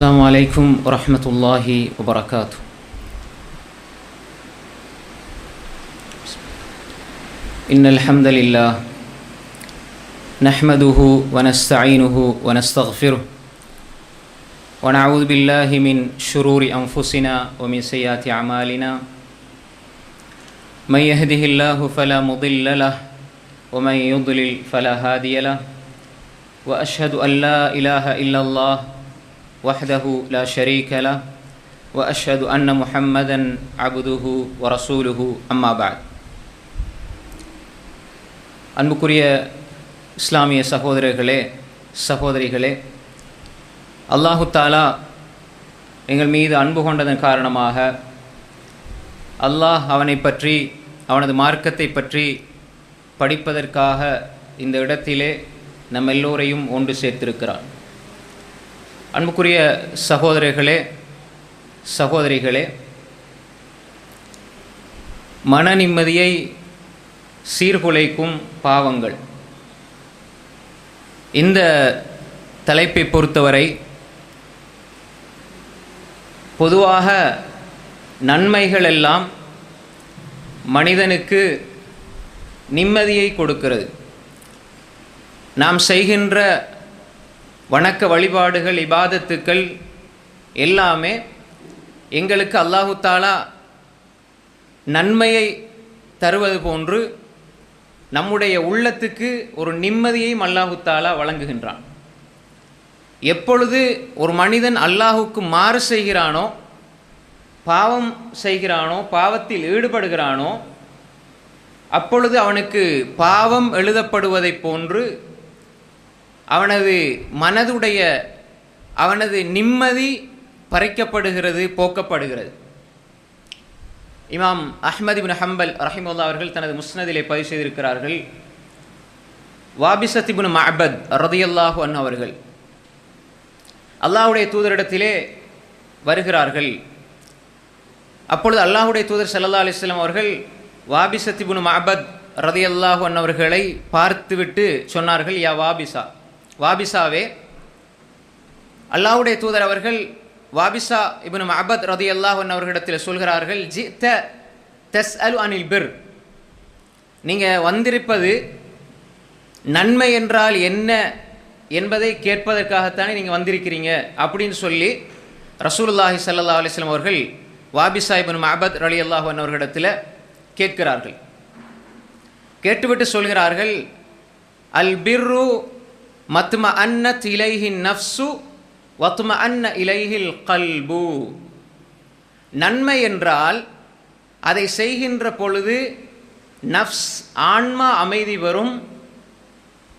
السلام عليكم ورحمة الله وبركاته. إن الحمد لله نحمده ونستعينه ونستغفره ونعوذ بالله من شرور أنفسنا ومن سيئات أعمالنا. من يهده الله فلا مضل له ومن يضلل فلا هادي له. وأشهد أن لا إله إلا الله وحده لا شريك له وأشهد أن محمدا عبده ورسوله أما بعد. அன்புக்குரிய இஸ்லாமிய சகோதரர்களே சகோதரிகளே, அல்லாஹு தாலா எங்கள் மீது அன்பு கொண்டதன் காரணமாக அல்லாஹ் அவனை பற்றி அவனது மார்க்கத்தை பற்றி படிப்பதற்காக இந்த இடத்திலே நம் எல்லோரையும் ஒன்று சேர்த்திருக்கிறான். அன்புக்குரிய சகோதரர்களே சகோதரிகளே, மன நிம்மதியை சீர்குலைக்கும் பாவங்கள், இந்த தலைப்பை பொறுத்தவரை பொதுவாக நன்மைகள் எல்லாம் மனிதனுக்கு நிம்மதியை கொடுக்கிறது. நாம் செய்கின்ற வணக்க வழிபாடுகள், இபாதத்துக்கள் எல்லாமே எங்களுக்கு அல்லாஹு தாலா நன்மையை தருவது போன்று நம்முடைய உள்ளத்துக்கு ஒரு நிம்மதியையும் அல்லாஹு தாலா வழங்குகின்றான். எப்பொழுது ஒரு மனிதன் அல்லாஹுக்கு மாறு செய்கிறானோ, பாவம் செய்கிறானோ, பாவத்தில் ஈடுபடுகிறானோ, அப்பொழுது அவனுக்கு பாவம் எழுதப்படுவதைப் போன்று அவனது நிம்மதி பறிக்கப்படுகிறது, போக்கப்படுகிறது. இமாம் அஹ்மத் இப்னு ஹம்பல் ரஹிமஹுல்லாஹ் அவர்கள் தனது முஸ்னதிலே பதிவு செய்திருக்கிறார்கள். வாபிஸத் இப்னு மஅபத் ரலியல்லாஹு அன்ஹு அவர்கள் அல்லாஹ்வுடைய தூதரிடத்திலே வருகிறார்கள். அப்பொழுது அல்லாஹ்வுடைய தூதர் ஸல்லல்லாஹு அலைஹி வஸல்லம் அவர்கள் வாபிஸத் இப்னு மஅபத் ரலியல்லாஹு அன்ஹு அவர்களை பார்த்துவிட்டு சொன்னார்கள், யா வாபிஸாவே, அல்லாஹ்வுடைய தூதர் அவர்கள் வாபிஸா இப்னு மஅபத் ரலியல்லாஹு அன்ஹு அவர்களிடத்தில் சொல்கிறார்கள், ஜித தஸ்அலு அனில் பிர், நீங்கள் வந்திருப்பது நன்மை என்றால் என்ன என்பதை கேட்பதற்காகத்தானே நீங்கள் வந்திருக்கிறீங்க அப்படின்னு சொல்லி ரசூலுல்லாஹி ஸல்லல்லாஹு அலைஹி வஸல்லம் அவர்கள் வாபிஸா இப்னு மஅபத் ரலியல்லாஹு அன்ஹு அவர்களிடத்தில் கேட்கிறார்கள். கேட்டுவிட்டு சொல்கிறார்கள், அல் பிர்ரு மத்ம அன்னத் இலைஹி நஃப்சு வத்ம அன்ன இலைஹில் கல்பு. நன்மை என்றால் அதை செய்கின்ற பொழுது நஃப்ஸ் ஆன்மா அமைதி வரும்,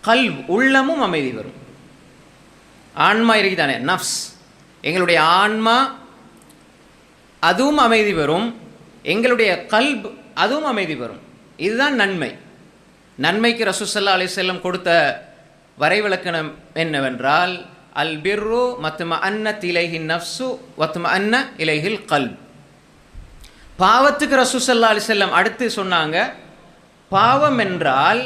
கல்ப் உள்ளமும் அமைதி வரும். ஆன்மா இருக்குதானே, நஃப்ஸ், எங்களுடைய ஆன்மா அதுவும் அமைதி வரும், எங்களுடைய கல்ப் அதுவும் அமைதி வரும். இதுதான் நன்மை. நன்மைக்கு ரசூல் ஸல்லல்லாஹு அலைஹி வஸல்லம் கொடுத்த வரைவிலக்கணம் என்னவென்றால், அல் பிர்ரு மத்ம அன்னத் இலைஹி நஃப்சு வத்ம அன்ன இலைஹில் கல்ப். பாவத்துக்கு ரசூல் ஸல்லல்லாஹு அலைஹி வஸல்லம் அடுத்து சொன்னாங்க, பாவம் என்றால்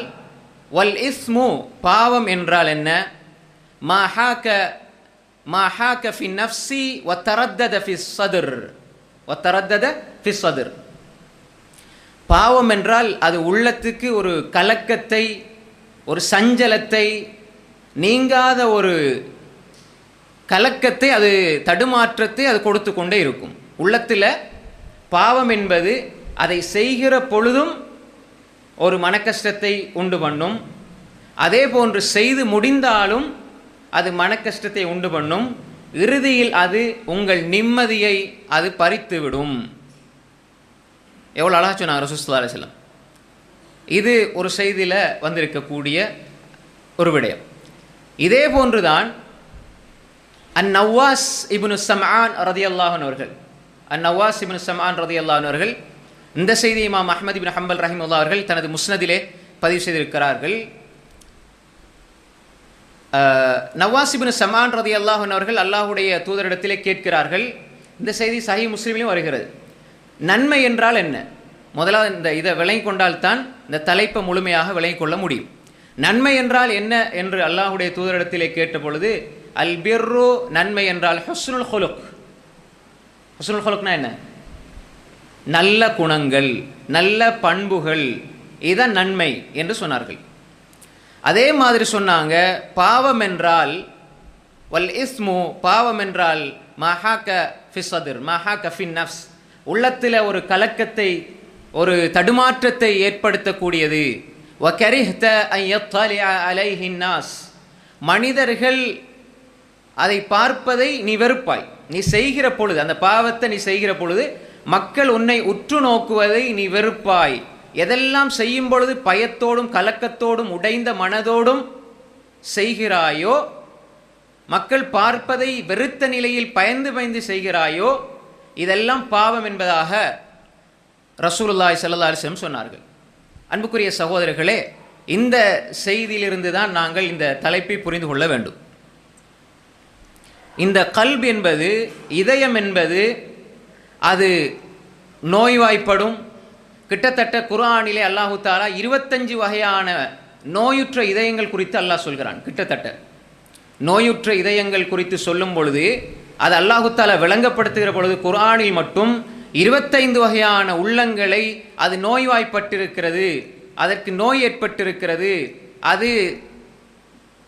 வல் இஸ்மு, பாவம் என்றால் என்ன, மா ஹாக ஃபி நஃப்ஸி வ தரத்தத ஃபி ஸத்ர். பாவம் என்றால் அது உள்ளத்துக்கு ஒரு கலக்கத்தை, ஒரு சஞ்சலத்தை, நீங்காத ஒரு கலக்கத்தை, அது தடுமாற்றத்தை அது கொடுத்து கொண்டே இருக்கும். உள்ளத்தில் பாவம் என்பது அதை செய்கிற பொழுதும் ஒரு மனக்கஷ்டத்தை உண்டு பண்ணும், அதே போன்று செய்து முடிந்தாலும் அது மனக்கஷ்டத்தை உண்டு பண்ணும், இறுதியில் அது உங்கள் நிம்மதியை அது பறித்துவிடும். எவ்வளோ அழகா சொன்னாங்க ரசூல் ஸல்லல்லாஹு அலைஹி வஸல்லம். இது ஒரு செய்தியில் வந்திருக்கக்கூடிய ஒரு விடயம். இதே போன்றுதான் அந்நவாஸ் இப்னு சம்ஆன் ரலியல்லாஹு அன்ஹு அவர்கள், அந்நவாஸ் இப்னு சம்ஆன் ரலியல்லாஹு அன்ஹு அவர்கள், இந்த செய்தி இமாம் அஹ்மத் இப்னு ஹம்பல் ரஹிமஹுல்லாஹ் அவர்கள் தனது முஸ்னதிலே பதிவு செய்திருக்கிறார்கள். நவாஸ் இப்னு சம்ஆன் ரலியல்லாஹு அன்ஹு அவர்கள் அல்லாஹ்வுடைய தூதரிடத்திலே கேட்கிறார்கள். இந்த செய்தி சஹீஹ் முஸ்லிமிலும் வருகிறது. நன்மை என்றால் என்ன? முதலாவது இதை விளங்கி கொண்டால்தான் இந்த தலைப்பை முழுமையாக விளங்கி கொள்ள முடியும். நன்மை என்றால் என்ன என்று அல்லாஹ்வுடைய தூதரிடத்திலே கேட்ட பொழுது அல் பிர்ரு நன்மை என்றால் ஹுஸ்னுல் ஹுலுக். ஹுஸ்னுல் ஹுலுக்னா என்ன? நல்ல குணங்கள், நல்ல பண்புகள், இதான் நன்மை என்று சொன்னார்கள். அதே மாதிரி சொன்னாங்க பாவம் என்றால் வல் இஸ்மு, பாவம் என்றால் மஹாக ஃபி ஸத்ர் மஹாக ஃபி நஃப்ஸ், உள்ளத்தில் ஒரு கலக்கத்தை, ஒரு தடுமாற்றத்தை ஏற்படுத்தக்கூடியது. வ கரிஹ்த அன் யத்தலிஅ அலைஹி நாஸ், மனிதர்கள் அதை பார்ப்பதை நீ வெறுப்பாய். நீ செய்கிற பொழுது, அந்த பாவத்தை நீ செய்கிற பொழுது மக்கள் உன்னை உற்று நோக்குவதை நீ வெறுப்பாய். எதெல்லாம் செய்யும் பொழுது பயத்தோடும் கலக்கத்தோடும் உடைந்த மனதோடும் செய்கிறாயோ, மக்கள் பார்ப்பதை வெறுத்த நிலையில் பயந்து பயந்து செய்கிறாயோ, இதெல்லாம் பாவம் என்பதாக ரசூலுல்லாஹி ஸல்லல்லாஹு அலைஹி வஸல்லம் சொன்னார்கள். அன்புக்குரிய சகோதரர்களே, இந்த செய்தியிலிருந்து தான் நாங்கள் இந்த தலைப்பை புரிந்து கொள்ள வேண்டும். இந்த கல்ப் என்பது, இதயம் என்பது, அது நோய்வாய்ப்படும். கிட்டத்தட்ட குர்ஆனிலே அல்லாஹு தஆலா 25 வகையான நோயுற்ற இதயங்கள் குறித்து அல்லாஹ் சொல்கிறான். கிட்டத்தட்ட நோயுற்ற இதயங்கள் குறித்து சொல்லும் பொழுது, அது அல்லாஹு தஆலா விளங்கப்படுத்துகிற பொழுது குர்ஆனில் மட்டும் 25 வகையான உள்ளங்களை அது நோய்வாய்ப்பட்டிருக்கிறது, அதற்கு நோய் ஏற்பட்டிருக்கிறது, அது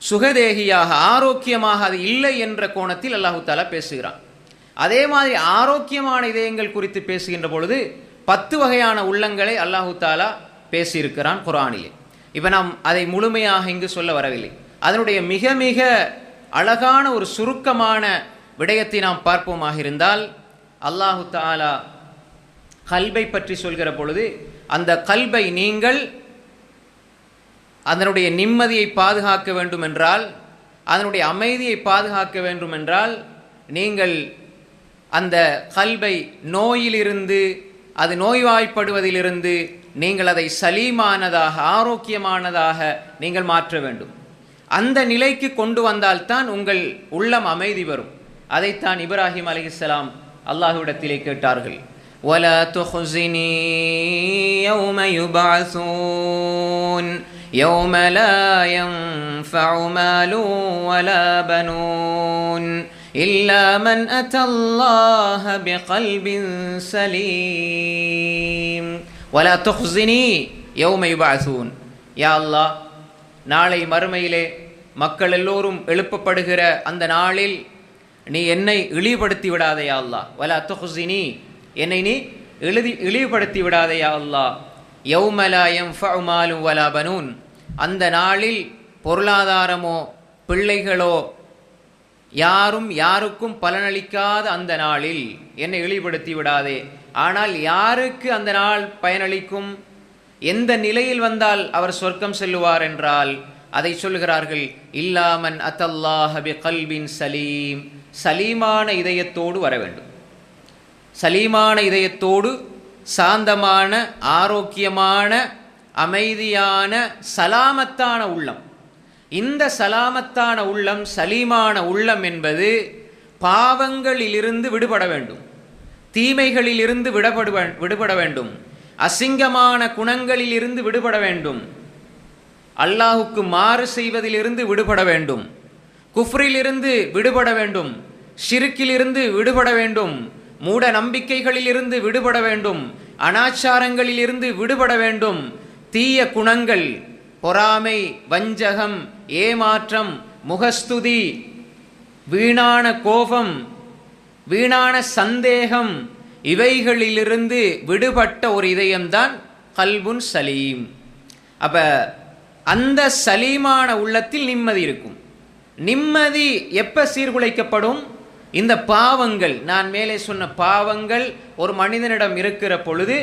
சுகதேகியாக ஆரோக்கியமாக அது இல்லை என்ற கோணத்தில் அல்லாஹு தஆலா பேசுகிறான். அதே மாதிரி ஆரோக்கியமான இதயங்கள் குறித்து பேசுகின்ற பொழுது 10 வகையான உள்ளங்களை அல்லாஹு தஆலா பேசியிருக்கிறான் குர்ஆனிலே. இப்போ நாம் அதை முழுமையாக இங்கு சொல்ல வரவில்லை. அதனுடைய மிக மிக அழகான ஒரு சுருக்கமான விடயத்தை நாம் பார்ப்போமாக இருந்தால், அல்லாஹு தஆலா கல்பை பற்றி சொல்கிற பொழுது, அந்த கல்பை நீங்கள் அதனுடைய நிம்மதியை பாதுகாக்க வேண்டும் என்றால், அதனுடைய அமைதியை பாதுகாக்க வேண்டும் என்றால், நீங்கள் அந்த கல்பை நோயிலிருந்து, அது நோய்வாய்ப்படுவதிலிருந்து நீங்கள் அதை சலீமானதாக, ஆரோக்கியமானதாக நீங்கள் மாற்ற வேண்டும். அந்த நிலைக்கு கொண்டு வந்தால்தான் உங்கள் உள்ளம் அமைதி வரும். அதைத்தான் இப்ராஹிம் அலைஹிஸ்ஸலாம் அல்லாஹ்விடத்திலே கேட்டார்கள். وَلَا تُخْزِنِي يَوْمَ يُبْعَثُونَ يَوْمَ لَا يَنفَعُ مَالٌ وَلَا بَنُونَ إِلَّا مَنْ أَتَى اللَّهَ بِقَلْبٍ سَلِيمٍ وَلَا تُخْزِنِي يَوْمَ يُبْعَثُونَ. யா அல்லாஹ், நாளை மறுமையிலே மக்கள் எல்லோரும் எழுப்பப்படுகிற அந்த நாளில் நீ என்னை இழிவுபடுத்தி விடாதே யா அல்லாஹ். வலா துஹ்ஸினி, என்னை நீ இழிவுபடுத்தி விடாதே யா அல்லாஹ். யௌம லா யன்ஃபஉ மாலும் வலா பனூன், அந்த நாளில் பொருளாதாரமோ பிள்ளைகளோ யாரும் யாருக்கும் பலனளிக்காத அந்த நாளில் என்னை இழிவுபடுத்தி விடாதே. ஆனால் யாருக்கு அந்த நாள் பயனளிக்கும், எந்த நிலையில் வந்தால் அவர் சொர்க்கம் செல்லுவார் என்றால் அதை சொல்கிறார்கள், இல்லாமன் அத்தல்லாஹ பிகல்பின் சலீம், சலீமான இதயத்தோடு வர வேண்டும். சலீமான இதயத்தோடு, சாந்தமான, ஆரோக்கியமான, அமைதியான, சலாமத்தான உள்ளம். இந்த சலாமத்தான உள்ளம், சலீமான உள்ளம் என்பது பாவங்களிலிருந்து விடுபட வேண்டும், தீமைகளிலிருந்து விடுபட வேண்டும், அசிங்கமான குணங்களிலிருந்து விடுபட வேண்டும், அல்லாஹுக்கு மாறு செய்வதிலிருந்து விடுபட வேண்டும், குஃப்ரிலிருந்து விடுபட வேண்டும், ஷிர்கிலிருந்து விடுபட வேண்டும், மூட நம்பிக்கைகளிலிருந்து விடுபட வேண்டும், அனாச்சாரங்களிலிருந்து விடுபட வேண்டும், தீய குணங்கள், பொறாமை, வஞ்சகம், ஏமாற்றம், முகஸ்துதி, வீணான கோபம், வீணான சந்தேகம், இவைகளிலிருந்து விடுபட்ட ஒரு இதயம்தான் கல்புன் சலீம். அப்ப அந்த சலீமான உள்ளத்தில் நிம்மதி இருக்கும். நிம்மதி எப்ப சீர்குலைக்கப்படும்? இந்த பாவங்கள், நான் மேலே சொன்ன பாவங்கள் ஒரு மனிதனிடம் இருக்கிற பொழுது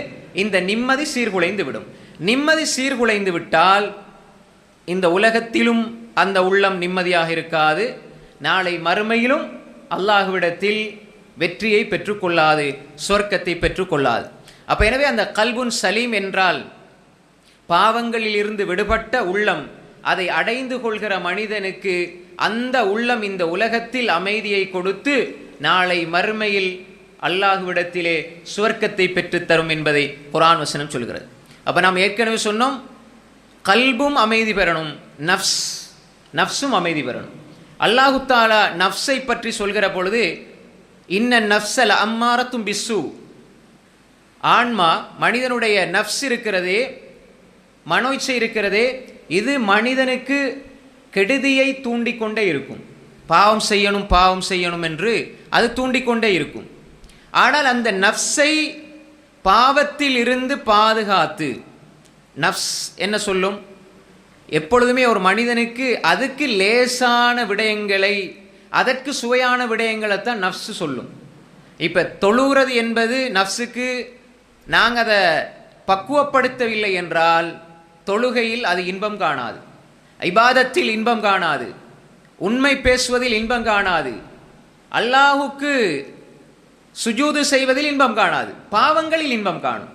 இந்த நிம்மதி சீர்குலைந்து விடும். நிம்மதி சீர்குலைந்து விட்டால் இந்த உலகத்திலும் அந்த உள்ளம் நிம்மதியாக இருக்காது, நாளை மறுமையிலும் அல்லாஹ்விடத்தில் வெற்றியை பெற்றுக்கொள்ளாது, சொர்க்கத்தை பெற்றுக்கொள்ளாது. அப்ப எனவே அந்த கல்புன் சலீம் என்றால் பாவங்களில் இருந்து விடுபட்ட உள்ளம். அதை அடைந்து கொள்கிற மனிதனுக்கு அந்த உள்ளம் இந்த உலகத்தில் அமைதியை கொடுத்து நாளை மறுமையில் அல்லாஹ்விடத்திலே சுவர்க்கத்தை பெற்றுத்தரும் என்பதை குர்ஆன் வசனம் சொல்கிறது. அப்ப நாம் ஏற்கனவே சொன்னோம், கல்பும் அமைதி பெறணும், நஃப்ஸும் அமைதி பெறணும். அல்லாஹு தாலா நஃப்ஸை பற்றி சொல்கிற பொழுது இன்ன நஃப்ஸல் அம்மாரத்தும் பிஸ்ஸு, ஆன்மா மனிதனுடைய நஃப்ஸ் இருக்கிறதே, மனோச்சை இருக்கிறதே, இது மனிதனுக்கு கெடுதியை தூண்டிக்கொண்டே இருக்கும். பாவம் செய்யணும் பாவம் செய்யணும் என்று அது தூண்டிக்கொண்டே இருக்கும். ஆனால் அந்த நஃப்ஸை பாவத்தில் இருந்து பாதுகாத்து, நஃப்ஸ் என்ன சொல்லும்? எப்பொழுதுமே ஒரு மனிதனுக்கு அதுக்கு லேசான விடயங்களை, அதற்கு சுவையான விடயங்களை தான் நஃப்ஸ் சொல்லும். இப்போ தொழுகிறது என்பது நஃப்ஸுக்கு நாங்கள் அதை பக்குவப்படுத்தவில்லை என்றால் தொழுகையில் அது இன்பம் காணாது, இபாதத்தில் இன்பம் காணாது, உண்மை பேசுவதில் இன்பம் காணாது, அல்லாஹுக்கு சுஜூது செய்வதில் இன்பம் காணாது, பாவங்களில் இன்பம் காணும்.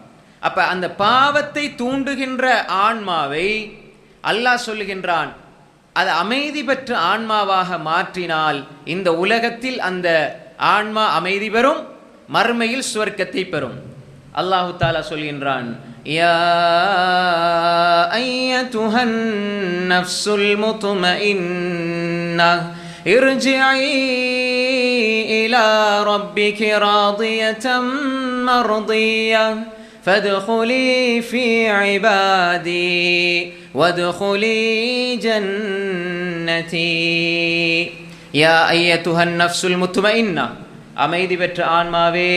அப்ப அந்த பாவத்தை தூண்டுகின்ற ஆன்மாவை அல்லாஹ் சொல்லுகின்றான், அது அமைதி பெற்ற ஆன்மாவாக மாற்றினால் இந்த உலகத்தில் அந்த ஆன்மா அமைதி பெறும், மறுமையில் சுவர்க்கத்தை பெறும். அல்லாஹு தாலா சொல்கின்றான், யா அய்யதுஹன் நஃப்ஸுல் முத்மஇன்னஹ் இர்ஜிஇ இலா ரப்பிகி ராதியதம் மர்திய்யஹ் ஃபத்குலி ஃபீ இபாதி வத்குலி ஜன்னதி. யா அய்யதுஹன் நஃப்ஸுல் முத்மஇன்னஹ், அமைதி பெற்ற ஆன்மாவே,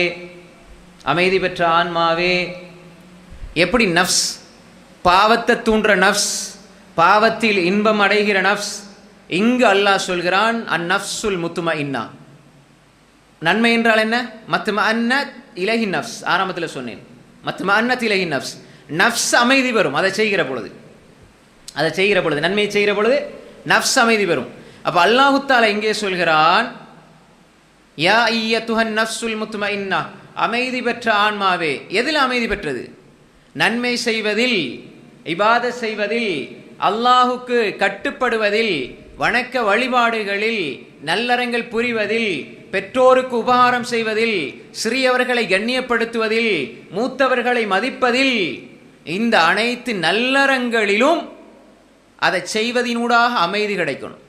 அமைதி பெற்ற ஆன்மாவே. எப்படி நஃப்ஸ், பாவத்தை தூண்டுற நஃப்ஸ், பாவத்தில் இன்பம் அடைகிற நஃப்ஸ், இங்கு அல்லாஹ் சொல்கிறான் அந்நஃப்ஸுல் முத்மஇன்னா. நன்மை என்றால் என்ன? மத்மஅன்னத் இலைஹி நஃப்ஸ். ஆரம்பத்தில் சொன்னேன், மத்மஅன்னத் இலைஹி நஃப்ஸ். நஃப்ஸ் அமைதி பெறும் அதை செய்கிற பொழுது, அதை செய்கிற பொழுது, நன்மையை செய்கிற பொழுது நஃப்ஸ் அமைதி பெறும். அப்போ அல்லாஹு தஆலா இங்கே சொல்கிறான், யா அய்யதுஹன் நஃப்ஸுல் முத்மஇன்னா, அமைதி பெற்ற ஆன்மாவே. எதில் அமைதி பெற்றது? நன்மை செய்வதில், இபாதத் செய்வதில், அல்லாஹுக்கு கட்டுப்படுவதில், வணக்க வழிபாடுகளில், நல்லறங்கள் புரிவதில், பெற்றோருக்கு உபகாரம் செய்வதில், சிறியவர்களை கண்ணியப்படுத்துவதில், மூத்தவர்களை மதிப்பதில், இந்த அனைத்து நல்லறங்களிலும் அதை செய்வதினூடாக அமைதி கிடைக்கணும்.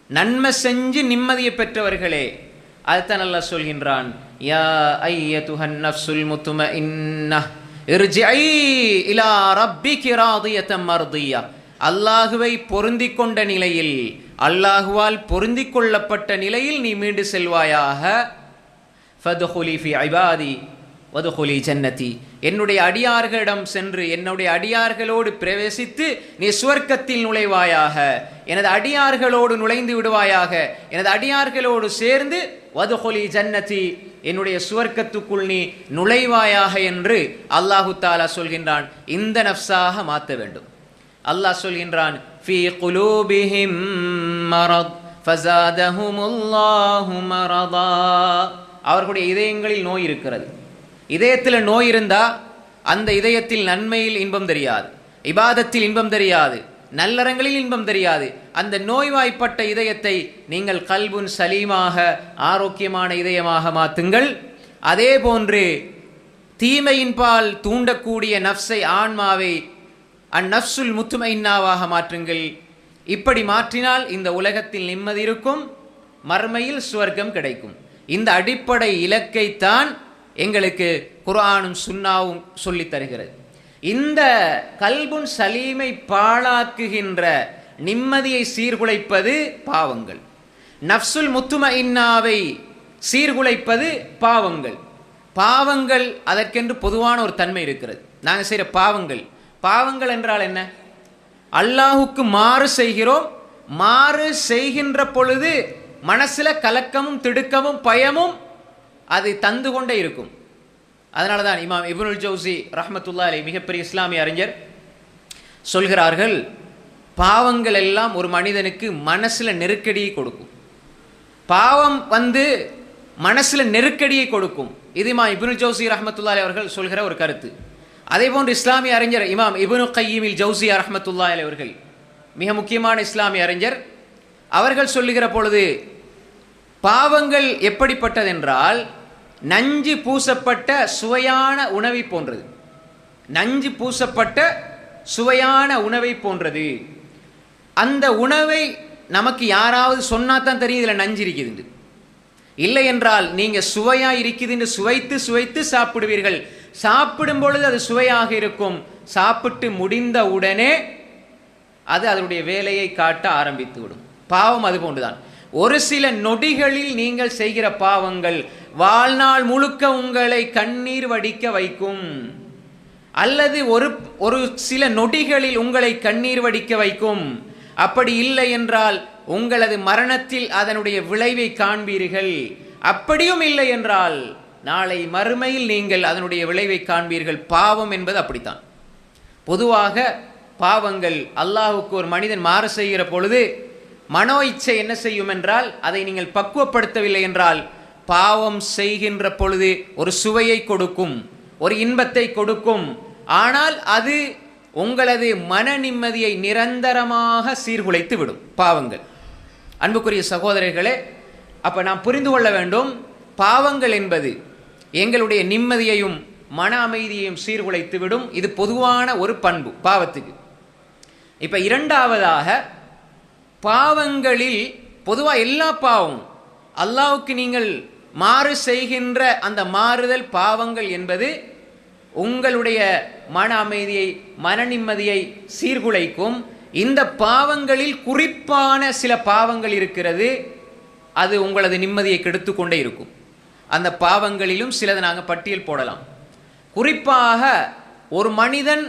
நன்மை செஞ்சு நிம்மதியை பெற்றவர்களே, அதுதான் அல்லாஹ் சொல்கின்றான், யா அய்யதுஹன் நஃப்ஸுல் முத்மஇன்னஹ் இர்ஜிஇ இலா ரப்பிகி ராதியதம் மர்திய்யா. அல்லாஹுவை பொருந்திக் கொண்ட நிலையில், அல்லாஹுவால் பொருந்திக் கொள்ளப்பட்ட நிலையில் நீ மீண்டு செல்வாயாக. ஃபத்குலி ஃபீ இபாதி வத்குலி ஜன்னதி, என்னுடைய அடியார்களிடம் சென்று என்னுடைய அடியார்களோடு பிரவேசித்து நீ சுவர்க்கத்தில் நுழைவாயாக, எனது அடியார்களோடு நுழைந்து விடுவாயாக, எனது அடியார்களோடு சேர்ந்து வத்குலி ஜன்னதி, என்னுடைய சுவர்க்கத்துக்குள் நீ நுழைவாயாக என்று அல்லாஹு தாலா சொல்கின்றான். இந்த நஃப்ஸாக மாற்ற வேண்டும். அல்லாஹ் சொல்கின்றான், ஃபீ குலூபிஹிம் மரத் ஃபஸாதஹுமுல்லாஹு மரதா. அவர்களுடைய இதயங்களில் நோய் இருக்கிறது. இதயத்தில் நோய் இருந்தால் அந்த இதயத்தில் நன்மையில் இன்பம் தெரியாது, இபாதத்தில் இன்பம் தெரியாது, நல்லறங்களில் இன்பம் தெரியாது. அந்த நோய்வாய்ப்பட்ட இதயத்தை நீங்கள் கல்புன் சலீமாக, ஆரோக்கியமான இதயமாக மாற்றுங்கள். அதே போன்று தீமையின் பால் தூண்டக்கூடிய நஃப்ஸை, ஆன்மாவை அந்நஃப்ஸுல் முத்மஇன்னாவாக மாற்றுங்கள். இப்படி மாற்றினால் இந்த உலகத்தில் நிம்மதி இருக்கும், மறுமையில் சுவர்க்கம் கிடைக்கும். இந்த அடிப்படை இலக்கைத்தான் எங்களுக்கு குர்ஆனும் சுன்னாவும் சொல்லித் தருகிறது. இந்த கல்புன் சலீமை பாழாக்குகின்ற, நிம்மதியை சீர்குலைப்பது பாவங்கள். நஃப்ஸுல் முத்மஇன்னாவை சீர்குலைப்பது பாவங்கள். பாவங்கள் அதற்கென்று பொதுவான ஒரு தன்மை இருக்கிறது. நாங்கள் செய்கிற பாவங்கள், பாவங்கள் என்றால் என்ன? அல்லாஹுக்கு மாறு செய்கிறோம். மாறு செய்கின்ற பொழுது மனசில் கலக்கமும் திடுக்கமும் பயமும் அது தந்து கொண்டே இருக்கும். அதனால தான் இமாம் இப்னுல் ஜௌசி ரஹ்மத்துல்லாஹி அலைஹி, மிகப்பெரிய இஸ்லாமிய அறிஞர், சொல்கிறார்கள், பாவங்கள் எல்லாம் ஒரு மனிதனுக்கு மனசில் நெருக்கடியை கொடுக்கும். பாவம் வந்து மனசில் நெருக்கடியை கொடுக்கும். இது இமாம் இப்னுல் ஜௌசி ரஹ்மத்துல்லாஹி அவர்கள் சொல்கிற ஒரு கருத்து. அதே போன்று இஸ்லாமிய அறிஞர் இமாம் இப்னு கையிமில் ஜௌசி ரஹ்மத்துல்லாஹி அலைஹி அவர்கள், மிக முக்கியமான இஸ்லாமிய அறிஞர், அவர்கள் சொல்லுகிற பொழுது பாவங்கள் எப்படிப்பட்டதென்றால் நஞ்சு பூசப்பட்ட சுவையான உணவை போன்றது. நஞ்சு பூசப்பட்ட சுவையான உணவை போன்றது. அந்த உணவை நமக்கு யாராவது சொன்னா தான் தெரியும் இதில் நஞ்சு இருக்குது, இல்லை என்றால் நீங்க சுவையா இருக்குது என்று சுவைத்து சுவைத்து சாப்பிடுவீர்கள். சாப்பிடும் பொழுது அது சுவையாக இருக்கும், சாப்பிட்டு முடிந்த உடனே அது அதனுடைய வேலையை காட்ட ஆரம்பித்து விடும். பாவம் அது போன்றுதான். ஒரு சில நொடிகளில் நீங்கள் செய்கிற பாவங்கள் வாழ்நாள் முழுக்க உங்களை கண்ணீர் வடிக்க வைக்கும், அல்லது ஒரு சில நொடிகளில் உங்களை கண்ணீர் வடிக்க வைக்கும். அப்படி இல்லை என்றால் உங்களது மரணத்தில் அதனுடைய விளைவை காண்பீர்கள். அப்படியும் இல்லை என்றால் நாளை மறுமையில் நீங்கள் அதனுடைய விளைவை காண்பீர்கள். பாவம் என்பது அப்படித்தான். பொதுவாக பாவங்கள் அல்லாஹுக்கு ஒரு மனிதன் மாறு செய்கிற பொழுது மனோ இச்சை என்ன செய்யும் என்றால், அதை நீங்கள் பக்குவப்படுத்தவில்லை என்றால் பாவம் செய்கின்ற பொழுது ஒரு சுவையை கொடுக்கும், ஒரு இன்பத்தை கொடுக்கும். ஆனால் அது உங்களது மன நிம்மதியை நிரந்தரமாக சீர்குலைத்து விடும் பாவங்கள். அன்புக்குரிய சகோதரர்களே, அப்ப நாம் புரிந்து கொள்ள வேண்டும், பாவங்கள் என்பது எங்களுடைய நிம்மதியையும் மன அமைதியையும் சீர்குலைத்து விடும். இது பொதுவான ஒரு பண்பு பாவத்துக்கு. இப்ப இரண்டாவதாக, பாவங்களில் பொதுவாக எல்லா பாவமும் அல்லாஹ்வுக்கு நீங்கள் மாறு செய்கின்ற அந்த மாறுதல் பாவங்கள் என்பது உங்களுடைய மன அமைதியை மன நிம்மதியை சீர்குலைக்கும். இந்த பாவங்களில் குறிப்பான சில பாவங்கள் இருக்கிறது, அது உங்களது நிம்மதியை கெடுத்து கொண்டே இருக்கும். அந்த பாவங்களிலும் சிலது நாங்கள் பட்டியல் போடலாம். குறிப்பாக ஒரு மனிதன்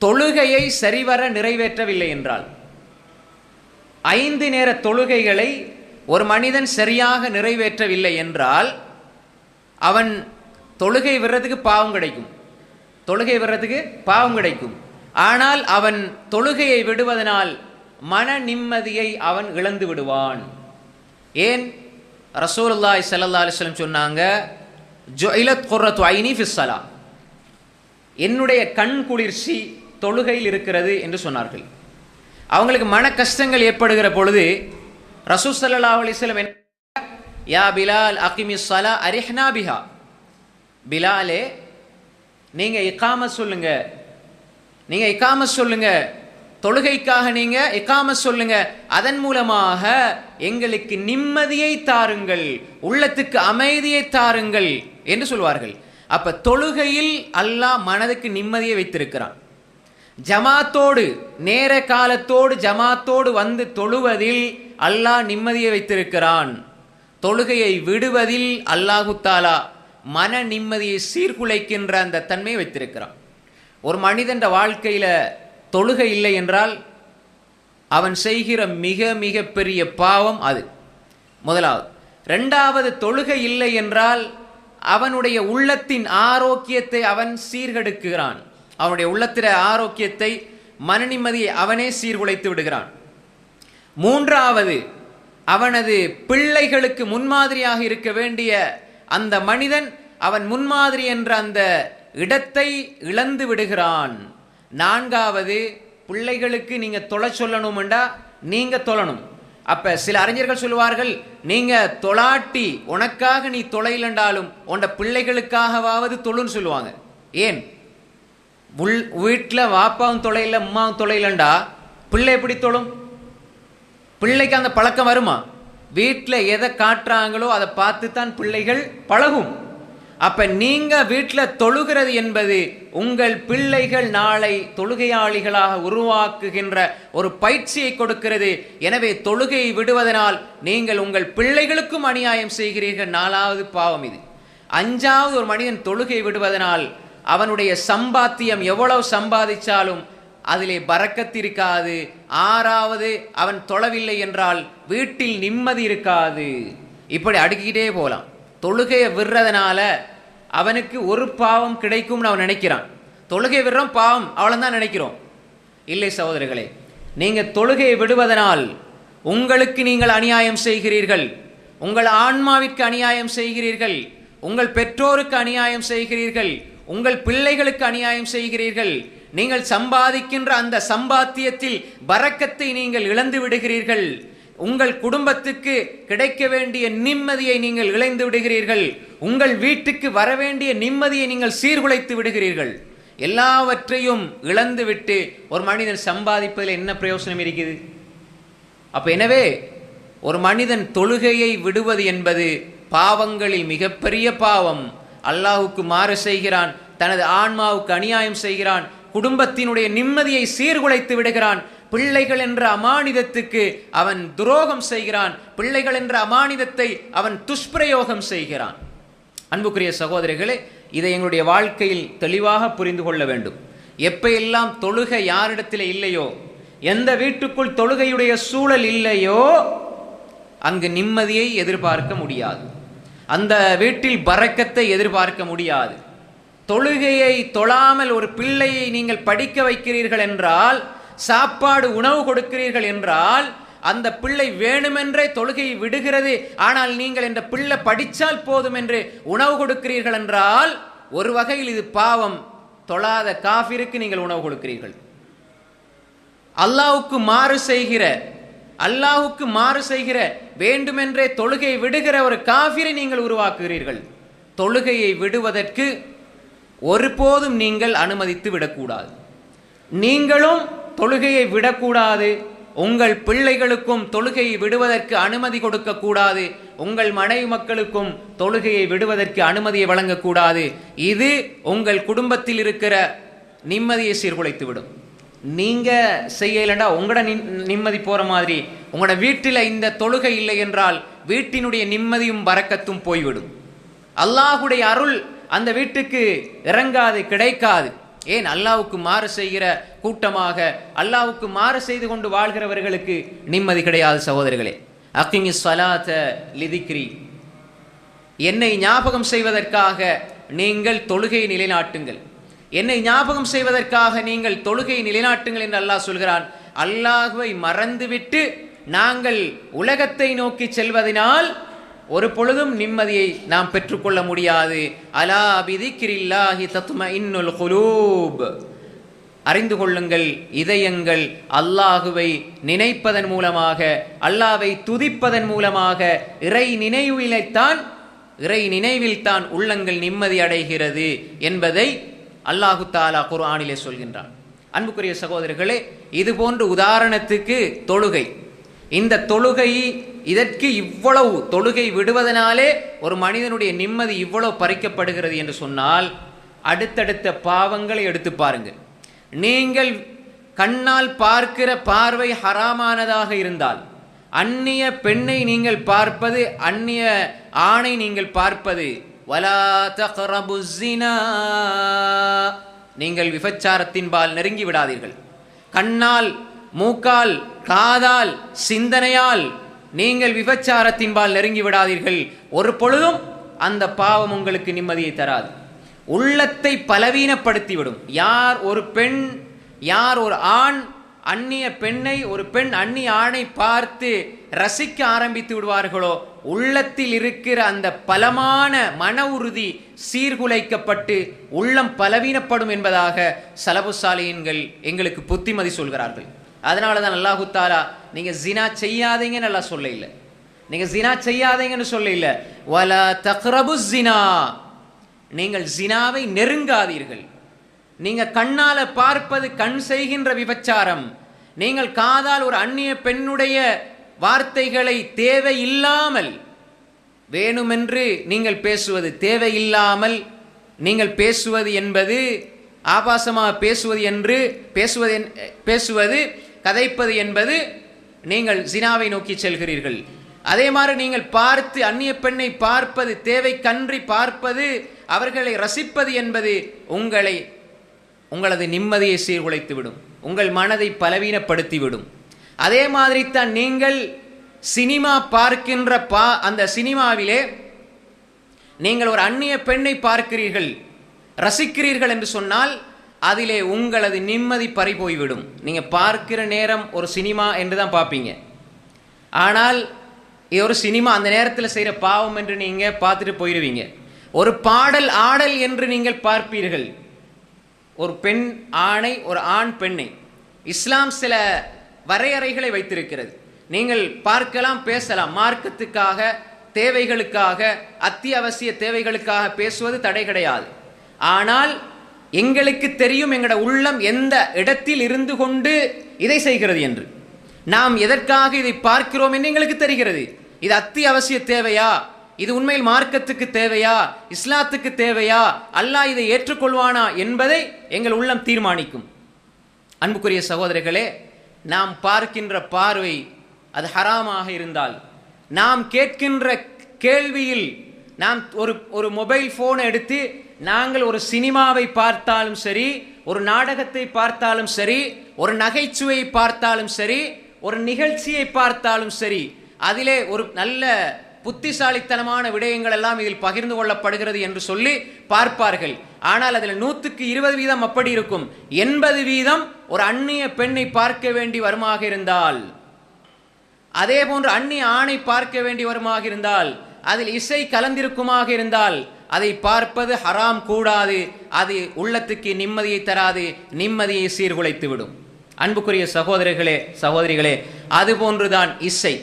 தொழுகையை சரிவர நிறைவேற்றவில்லை என்றால், 5 நேர தொழுகைகளை ஒரு மனிதன் சரியாக நிறைவேற்றவில்லை என்றால் அவன் தொழுகை விடுறதுக்கு பாவம் கிடைக்கும், தொழுகை விடுறதுக்கு பாவம் கிடைக்கும். ஆனால் அவன் தொழுகையை விடுவதனால் மன நிம்மதியை அவன் இழந்து விடுவான். ஏன்? ரசூலுல்லாஹி ஸல்லல்லாஹு அலைஹி வஸல்லம் சொன்னாங்க, ஜுஇலத் குர்ரத்து ஐனி ஃபிஸ் ஸலா, என்னுடைய கண் குளிர்ச்சி தொழுகையில் இருக்கிறது என்று சொன்னார்கள். அவங்களுக்கு மன கஷ்டங்கள் ஏற்படுகிற பொழுது ரசூல் ஸல்லல்லாஹு அலைஹி வஸல்லம், யா பிலால் அகிமிஸ் ஸலா அரிஹ்னா பிஹா, பிலாலே நீங்க இகாமத் சொல்லுங்க, நீங்க இகாமத் சொல்லுங்க, தொழுகைக்காக நீங்க இகாமத் சொல்லுங்க, அதன் மூலமாக எங்களுக்கு நிம்மதியை தாருங்கள், உள்ளத்துக்கு அமைதியை தாருங்கள் என்று சொல்வார்கள். அப்ப தொழுகையில் அல்லாஹ் மனதுக்கு நிம்மதியை வைத்திருக்கிறான். ஜமாத்தோடு நேர காலத்தோடு ஜமாத்தோடு வந்து தொழுவதில் அல்லாஹ் நிம்மதியை வைத்திருக்கிறான். தொழுகையை விடுவதில் அல்லாஹு தாலா மன நிம்மதியை சீர்குலைக்கின்ற அந்த தன்மையை வைத்திருக்கிறான். ஒரு மனிதன் வாழ்க்கையில தொழுகை இல்லை என்றால் அவன் செய்கிற மிக மிக பெரிய பாவம் அது முதலாவது. இரண்டாவது, தொழுகை இல்லை என்றால் அவனுடைய உள்ளத்தின் ஆரோக்கியத்தை அவன் சீர்கெடுக்கிறான். அவனுடைய உள்ளத்தின் ஆரோக்கியத்தை மன நிம்மதியை அவனே சீர்குலைத்து விடுகிறான். மூன்றாவது, அவனது பிள்ளைகளுக்கு முன்மாதிரியாக இருக்க வேண்டிய அந்த மனிதன் அவன் முன்மாதிரி என்ற அந்த இடத்தை இழந்து விடுகிறான். நான்காவது, பிள்ளைகளுக்கு நீங்க தொலை சொல்லணும்டா நீங்க தொழணும். அப்ப சில அறிஞர்கள் சொல்லுவார்கள், நீங்க தொலாட்டி உனக்காக நீ தொலைலண்டாலும் உன்ட பிள்ளைகளுக்காகவாவது தொழுன்னு சொல்லுவாங்க. ஏன்? வீட்டில் வாப்பாவும் தொலைல அம்மாவும் தொலைலண்டா பிள்ளை எப்படி தொழும்? பிள்ளைக்கு அந்த பழக்கம் வருமா? வீட்டில் எதை காட்டுறாங்களோ அதை பார்த்து தான் பிள்ளைகள் பழகும். அப்ப நீங்க வீட்டில் தொழுகிறது என்பது உங்கள் பிள்ளைகள் நாளை தொழுகையாளிகளாக உருவாக்குகின்ற ஒரு பயிற்சியை கொடுக்கிறது. எனவே தொழுகையை விடுவதனால் நீங்கள் உங்கள் பிள்ளைகளுக்கும் அநியாயம் செய்கிறீர்கள். 4வது பாவம் இது. 5வது, ஒரு மனிதன் தொழுகை விடுவதனால் அவனுடைய சம்பாத்தியம் எவ்வளவு சம்பாதிச்சாலும் அதிலே பரக்கத் இருக்காது. 6வது, அவன் தொழவில்லை என்றால் வீட்டில் நிம்மதி இருக்காது. இப்படி அடுக்கிக்கிட்டே போகலாம். தொழுகையை விடுறதுனால அவனுக்கு ஒரு பாவம் கிடைக்கும்னு அவன் நினைக்கிறான். தொழுகை விடுறோம் பாவம் அவ்வளவுதான் நினைக்கிறோம். இல்லை சகோதரர்களே, நீங்க தொழுகையை விடுவதனால் உங்களுக்கு நீங்கள் அநியாயம் செய்கிறீர்கள், உங்கள் ஆன்மாவிற்கு அநியாயம் செய்கிறீர்கள், உங்கள் பெற்றோருக்கு அநியாயம் செய்கிறீர்கள், உங்கள் பிள்ளைகளுக்கு அநியாயம் செய்கிறீர்கள். நீங்கள் சம்பாதிக்கின்ற அந்த சம்பாத்தியத்தில் பரக்கத்தை நீங்கள் இழந்து விடுகிறீர்கள். உங்கள் குடும்பத்துக்கு கிடைக்க வேண்டிய நிம்மதியை நீங்கள் இழந்து விடுகிறீர்கள். உங்கள் வீட்டுக்கு வரவேண்டிய நிம்மதியை நீங்கள் சீர்குலைத்து விடுகிறீர்கள். எல்லாவற்றையும் இழந்துவிட்டு ஒரு மனிதன் சம்பாதிப்பதில் என்ன பிரயோசனம் இருக்குது? அப்ப எனவே ஒரு மனிதன் தொழுகையை விடுவது என்பது பாவங்களில் மிகப்பெரிய பாவம். அல்லாஹ்வுக்கு மாறு செய்கிறான், தனது ஆன்மாவுக்கு அநியாயம் செய்கிறான், குடும்பத்தினுடைய நிம்மதியை சீர்குலைத்து விடுகிறான், பிள்ளைகள் என்ற அமானிதத்துக்கு அவன் துரோகம் செய்கிறான், பிள்ளைகள் என்ற அமானிதத்தை அவன் துஷ்பிரயோகம் செய்கிறான். அன்புக்குரிய சகோதரிகளே, இதை எங்களுடைய வாழ்க்கையில் தெளிவாக புரிந்து கொள்ள வேண்டும். எப்ப எல்லாம் தொழுகை யாரிடத்தில் இல்லையோ, எந்த வீட்டுக்குள் தொழுகையுடைய சூழல் இல்லையோ, அங்கு நிம்மதியை எதிர்பார்க்க முடியாது, அந்த வீட்டில் பரக்கத்தை எதிர்பார்க்க முடியாது. தொழுகையை தொழாமல் ஒரு பிள்ளையை நீங்கள் படிக்க வைக்கிறீர்கள் என்றால், சாப்பாடு உணவு கொடுக்கிறீர்கள் என்றால், அந்த பிள்ளை வேணுமென்றே தொழுகையை விடுகிறது. ஆனால் நீங்கள் இந்த பிள்ளை படித்தால் போதும் என்று உணவு கொடுக்கிறீர்கள் என்றால், ஒரு வகையில் இது பாவம். தொழாத காஃபிருக்கு நீங்கள் உணவு கொடுக்கிறீர்கள். அல்லாஹ்வுக்கு மாறு செய்கிற வேண்டுமென்றே தொழுகையை விடுகிற ஒரு காஃபிரை நீங்கள் உருவாக்குகிறீர்கள். தொழுகையை விடுவதற்கு ஒருபோதும் நீங்கள் அனுமதித்து விடக்கூடாது. நீங்களும் தொழுகையை விடக்கூடாது, உங்கள் பிள்ளைகளுக்கும் தொழுகையை விடுவதற்கு அனுமதி கொடுக்கக்கூடாது, உங்கள் மனைவி மக்களுக்கும் தொழுகையை விடுவதற்கு அனுமதியை வழங்கக்கூடாது. இது உங்கள் குடும்பத்தில் இருக்கிற நிம்மதியை சீர்குலைத்துவிடும். நீங்க செய்யலண்டா உங்களோட நிம்மதி போற மாதிரி, உங்களோட வீட்டில் இந்த தொழுகை இல்லை என்றால் வீட்டினுடைய நிம்மதியும் பரக்கத்தும் போய்விடும். அல்லாஹுடைய அருள் அந்த வீட்டுக்கு இறங்காது, கிடைக்காது. ஏன்? அல்லாஹ்வுக்கு மாறு செய்கிற கூட்டமாக, அல்லாஹ்வுக்கு மாறு செய்து கொண்டு வாழ்கிறவர்களுக்கு நிம்மதி கிடையாது. சகோதரர்களே, அக்கிமி ஸலாத லிதிக்ரி, என்னை ஞாபகம் செய்வதற்காக நீங்கள் தொழுகையை நிலைநாட்டுங்கள், என்னை ஞாபகம் செய்வதற்காக நீங்கள் தொழுகையை நிலைநாட்டுங்கள் என்று அல்லாஹ் சொல்கிறான். அல்லாஹ்வை மறந்துவிட்டு நாங்கள் உலகத்தை நோக்கி செல்வதனால் ஒரு பொழுதும் நிம்மதியை நாம் பெற்றுக்கொள்ள முடியாது. அலா பிதிக்ரில்லாஹி தத்மஇன்னுல் குலூப், அறிந்து கொள்ளுங்கள், இதயங்கள் அல்லாஹுவை நினைப்பதன் மூலமாக, அல்லாஹ்வை துதிப்பதன் மூலமாக, இறை நினைவில்தான் உள்ளங்கள் நிம்மதி அடைகிறது என்பதை அல்லாஹு தாலா குர்ஆனிலே சொல்கின்றான். அன்புக்குரிய சகோதரர்களே, இது போன்ற உதாரணத்துக்கு தொழுகை, இந்த தொழுகை, இதற்கு இவ்வளவு தொழுகை விடுவதனாலே ஒரு மனிதனுடைய நிம்மதி இவ்வளவு பறிக்கப்படுகிறது என்று சொன்னால், அடுத்தடுத்த பாவங்களை எடுத்து பாருங்கள். நீங்கள் கண்ணால் பார்க்கிற பார்வை ஹராமானதாக இருந்தால், அந்நிய பெண்ணை நீங்கள் பார்ப்பது, அந்நிய ஆணை நீங்கள் பார்ப்பது, வலா தக்ரபு ஸினா, நீங்கள் விபச்சாரத்தின்பால் நெருங்கி விடாதீர்கள். கண்ணால், மூக்கால், காதால், சிந்தனையால் நீங்கள் விபச்சாரத்தின்பால் நெருங்கி விடாதீர்கள். ஒரு பொழுதும் அந்த பாவம் உங்களுக்கு நிம்மதியை தராது, உள்ளத்தை பலவீனப்படுத்திவிடும். யார் ஒரு பெண், யார் ஒரு ஆண் அந்நிய பெண்ணை, ஒரு பெண் அந்நிய ஆணை பார்த்து ரசிக்க ஆரம்பித்து விடுவார்களோ, உள்ளத்தில் இருக்கிற அந்த பலமான மன உறுதி சீர்குலைக்கப்பட்டு உள்ளம் பலவீனப்படும் என்பதாக ஸலஃபு ஸாலிஹீன்கள் எங்களுக்கு புத்திமதி சொல்கிறார்கள். அதனால தான் அல்லாஹு தாலா நீங்க ஜினா செய்யாதீங்கன்னு எல்லாம் சொல்ல இல்லை, நீங்க ஜினா செய்யாதீங்கன்னு சொல்ல இல்லை, வலா தக்ரபு ஸினா, நீங்கள் ஜினாவை நெருங்காதீர்கள். நீங்க கண்ணால பார்ப்பது கண் செய்கின்ற விபச்சாரம், நீங்கள் காதால் ஒரு அந்நிய பெண்ணுடைய வார்த்தைகளை தேவையில்லாமல் வேணுமென்று நீங்கள் பேசுவது, தேவையில்லாமல் நீங்கள் பேசுவது என்பது, ஆபாசமாக பேசுவது கதைப்பது என்பது நீங்கள் ஜினாவை நோக்கி செல்கிறீர்கள். அதே மாதிரி நீங்கள் பார்த்து அந்நிய பெண்ணை பார்ப்பது, தேவை கன்றி பார்ப்பது, அவர்களை ரசிப்பது என்பது உங்களது நிம்மதியை சீர்குலைத்துவிடும், உங்கள் மனதை பலவீனப்படுத்திவிடும். அதே மாதிரி தான் நீங்கள் சினிமா பார்க்கின்ற அந்த சினிமாவிலே நீங்கள் ஒரு அந்நிய பெண்ணை பார்க்கிறீர்கள், ரசிக்கிறீர்கள் என்று சொன்னால் அதிலே உங்களது நிம்மதி பறிபோய்விடும். நீங்கள் பார்க்கிற நேரம் ஒரு சினிமா என்று தான் பார்ப்பீங்க, ஆனால் இது ஒரு சினிமா, அந்த நேரத்தில் செய்கிற பாவம் என்று நீங்கள் பார்த்துட்டு போயிடுவீங்க. ஒரு பாடல் ஆடல் என்று நீங்கள் பார்ப்பீர்கள், ஒரு பெண் ஆணை, ஒரு ஆண் பெண்ணை. இஸ்லாம் சில வரையறைகளை வைத்திருக்கிறது. நீங்கள் பார்க்கலாம், பேசலாம், மார்க்கத்துக்காக, தேவைகளுக்காக, அத்தியாவசிய தேவைகளுக்காக பேசுவது தடை கிடையாது. ஆனால் எங்களுக்கு தெரியும் எங்களோட உள்ளம் எந்த இடத்தில் இருந்து கொண்டு இதை செய்கிறது என்று. நாம் எதற்காக இதை பார்க்கிறோம் என்று எங்களுக்கு தெரிகிறது. இது அத்தியாவசிய தேவையா, இது உண்மையில் மார்க்கத்துக்கு தேவையா, இஸ்லாத்துக்கு தேவையா, அல்லாஹ் இதை ஏற்றுக்கொள்வானா என்பதை எங்கள் உள்ளம் தீர்மானிக்கும். அன்புக்குரிய சகோதரர்களே, நாம் பார்க்கின்ற பார்வை அது ஹராமாக இருந்தால், நாம் கேட்கின்ற கேள்வியில் நாம் ஒரு மொபைல் போனை எடுத்து நாங்கள் ஒரு சினிமாவை பார்த்தாலும் சரி, ஒரு நாடகத்தை பார்த்தாலும் சரி, ஒரு நகைச்சுவை பார்த்தாலும் சரி, ஒரு நிகழ்ச்சியை பார்த்தாலும் சரி, அதிலே ஒரு நல்ல புத்திசாலித்தனமான விடயங்கள் எல்லாம் இதில் பகிர்ந்து கொள்ளப்படுகிறது என்று சொல்லி பார்ப்பார்கள். ஆனால் அதில் 100% அப்படி இருக்கும். 80% ஒரு அந்நிய பெண்ணை பார்க்க வேண்டி வருமாக இருந்தால், அதே போன்று அந்நிய ஆணை பார்க்க வேண்டி வருமாக இருந்தால், அதில் இசை கலந்திருக்குமாக இருந்தால் அதை பார்ப்பது ஹராம், கூடாது. அது உள்ளத்துக்கு நிம்மதியை தராது, நிம்மதியை சீர்குலைத்து விடும். அன்புக்குரிய சகோதரர்களே, சகோதரிகளே, அதுபோன்றுதான் இசை.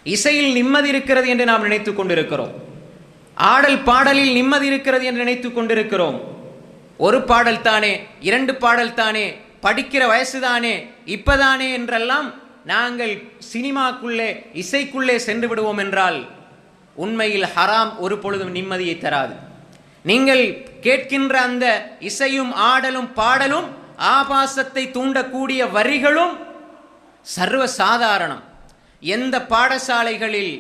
இசையில் நிம்மதி இருக்கிறது என்று நாம் நினைத்துக் கொண்டிருக்கிறோம். ஆடல் பாடலில் நிம்மதி இருக்கிறது என்று நினைத்துக் கொண்டிருக்கிறோம். ஒரு பாடல் தானே, 2 பாடல் தானே, படிக்கிற வயசு தானே, இப்பதானே என்றெல்லாம் நாங்கள் சினிமாக்குள்ளே இசைக்குள்ளே சென்று விடுவோம் என்றால் உண்மையில் ஹராம் ஒரு பொழுதும் நிம்மதியை தராது. நீங்கள் கேட்கின்ற அந்த இசையும் ஆடலும் பாடலும் ஆபாசத்தை தூண்டக்கூடிய வரிகளும் சர்வ சாதாரணம். எந்த பாடசாலைகளில்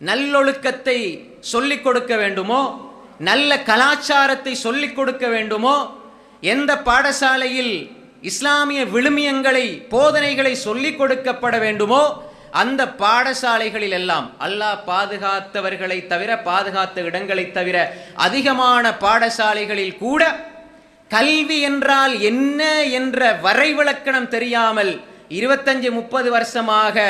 நல்லொழுக்கத்தை சொல்லிக் கொடுக்க வேண்டுமோ, நல்ல கலாச்சாரத்தை சொல்லிக் கொடுக்க வேண்டுமோ, எந்த பாடசாலையில் இஸ்லாமிய விழுமியங்களை போதனைகளை சொல்லிக் கொடுக்கப்பட வேண்டுமோ, அந்த பாடசாலைகளில் எல்லாம் அல்லாஹ் பாதுகாத்தவர்களை தவிர, பாதுகாத்த இடங்களை தவிர அதிகமான பாடசாலைகளில் கூட கல்வி என்றால் என்ன என்ற வரைவிலக்கணம் தெரியாமல் 25-30 வருஷமாக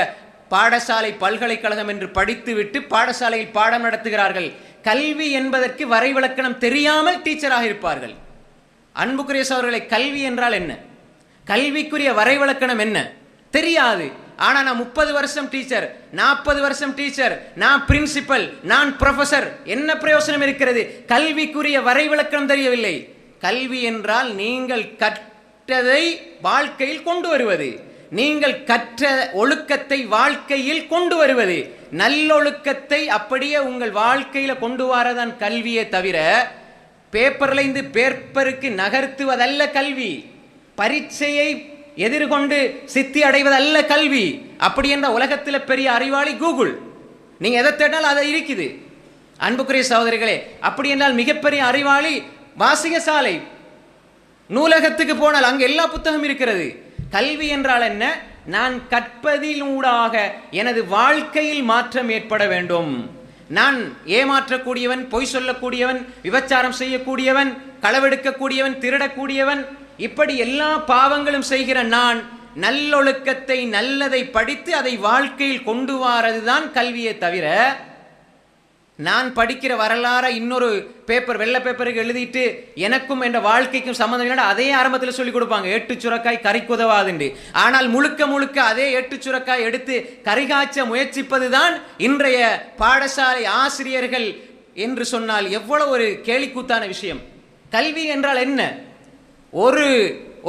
பாடசாலை பல்கலைக்கழகம் என்று படித்துவிட்டு பாடசாலையில் பாடம் நடத்துகிறார்கள். கல்வி என்பதற்கு வரைவிலக்கணம் தெரியாமல் டீச்சராக இருப்பார்கள். அன்புக்குரிய சகோதரர்களே, கல்வி என்றால் என்ன, கல்விக்குரிய வரைவிலக்கணம் என்ன தெரியாது. ஆனா நான் 30 வருஷம் டீச்சர், 40 வருஷம் டீச்சர், நான் பிரின்சிபல், நான் ப்ரொஃபசர், என்ன பிரயோசனம் இருக்கிறது? கல்விக்குரிய வரைவிலக்கணம் தெரியவில்லை. கல்வி என்றால் நீங்கள் கற்றதை வாழ்க்கையில் கொண்டு வருவது, நீங்கள் கற்ற ஒழுக்கத்தை வாழ்க்கையில் கொண்டு வருவது, நல்லொழுக்கத்தை அப்படியே உங்கள் வாழ்க்கையில கொண்டு வரதான் கல்வியே தவிர பேப்பர்ல இருந்து பேப்பருக்கு நகர்த்துவதல்ல கல்வி. பரீட்சையை எதிர்கொண்டு சித்தி அடைவதல்ல கல்வி. அப்படி என்ற உலகத்தில் பெரிய அறிவாளி கூகுள், நீங்க எதை தேடினால் அதை இருக்குது. அன்புக்குரிய சகோதரிகளே, அப்படி என்றால் மிகப்பெரிய அறிவாளி வாசிகசாலை, நூலகத்துக்கு போனால் அங்கு எல்லா புத்தகம் இருக்கிறது. கல்வி என்றால் என்ன? நான் கற்பதிலூடாக எனது வாழ்க்கையில் மாற்றம் ஏற்பட வேண்டும். நான் ஏமாற்றக்கூடியவன், பொய் சொல்லக்கூடியவன், விபச்சாரம் செய்யக்கூடியவன், களவெடுக்கக்கூடியவன், திருடக்கூடியவன், இப்படி எல்லா பாவங்களும் செய்கிற நான் நல்லொழுக்கத்தை, நல்லதை படித்து அதை வாழ்க்கையில் கொண்டு வரதுதான் கல்வியை தவிர, நான் படிக்கிற வரலாறு இன்னொரு பேப்பர், வெள்ளை பேப்பருக்கு எழுதிட்டு எனக்கும் என்ற வாழ்க்கைக்கும் சம்பந்தம் இல்லை, அதே ஆரம்பத்தில் சொல்லிக் கொடுப்பாங்க, 8 சுரக்காய் கறிக்குதவாதுண்டு. ஆனால் முழுக்க முழுக்க அதே 8 சுரக்காய் எடுத்து கரிகாய்ச்ச முயற்சிப்பதுதான் இன்றைய பாடசாலை ஆசிரியர்கள் என்று சொன்னால் எவ்வளவு ஒரு கேலிக்கூத்தான விஷயம். கல்வி என்றால் என்ன?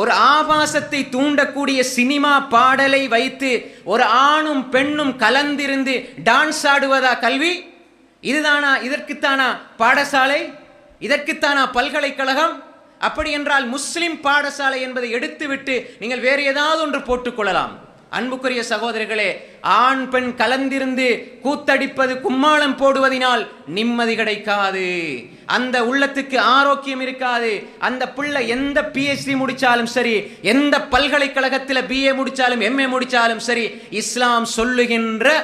ஒரு ஆபாசத்தை தூண்டக்கூடிய சினிமா பாடலை வைத்து ஒரு ஆணும் பெண்ணும் கலந்திருந்து டான்ஸ் ஆடுவதா கல்வி? இதுதானா? இதற்குத்தானா பாடசாலை? இதற்குத்தானா பல்கலைக்கழகம்? அப்படி என்றால் முஸ்லிம் பாடசாலை என்பதை எடுத்துவிட்டு நீங்கள் வேறு ஏதாவது ஒன்று போட்டுக்கொள்ளலாம். அன்புக்குரிய சகோதரர்களே, ஆண் பெண் கலந்திருந்து கூத்தடிப்பது, கும்மாளம் போடுவதனால் நிம்மதி கிடைக்காது, அந்த உள்ளத்துக்கு ஆரோக்கியம் இருக்காது. அந்த பிள்ளை எந்த PhD முடிச்சாலும் சரி, எந்த பல்கலைக்கழகத்தில் BA முடிச்சாலும் MA முடிச்சாலும் சரி, இஸ்லாம் சொல்லுகின்ற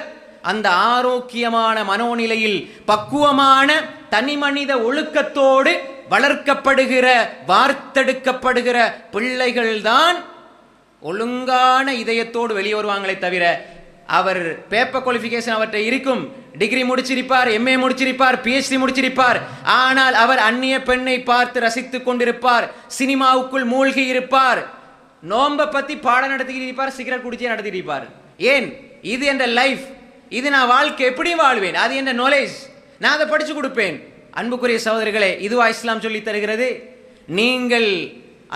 அந்த ஆரோக்கியமான மனோநிலையில் பக்குவமான தனி மனித ஒழுக்கத்தோடு வளர்க்கப்படுகிற, வார்த்தெடுக்கப்படுகிற பிள்ளைகள்தான் ஒழுங்கான இதயத்தோடு வெளியே வருவாங்களே தவிர, அவர் பேப்பர் குவாலிஃபிகேஷன் அவர்கிட்ட இருக்கும், டிகிரி முடிச்சிருப்பார், MA முடிச்சிருப்பார், PhD முடிச்சிருப்பார், ஆனால் அவர் அந்நிய பெண்ணை பார்த்து ரசித்துக் கொண்டிருப்பார், சினிமாவுக்குள் மூழ்கி இருப்பார், நோம்ப பத்தி பாடம் நடத்திக்கிட்டு இருப்பார், சிகரெட் குடிச்சே நடத்திட்டு இருப்பார். ஏன்? இது என்ற லைஃப், இது நான் வாழ்க்கை எப்படி வாழ்வேன், அது என்ற நாலேஜ், நான் அதை படிச்சு கொடுப்பேன். அன்புக்குரிய சகோதரர்களே, இதுவா இஸ்லாம் சொல்லி தருகிறது? நீங்கள்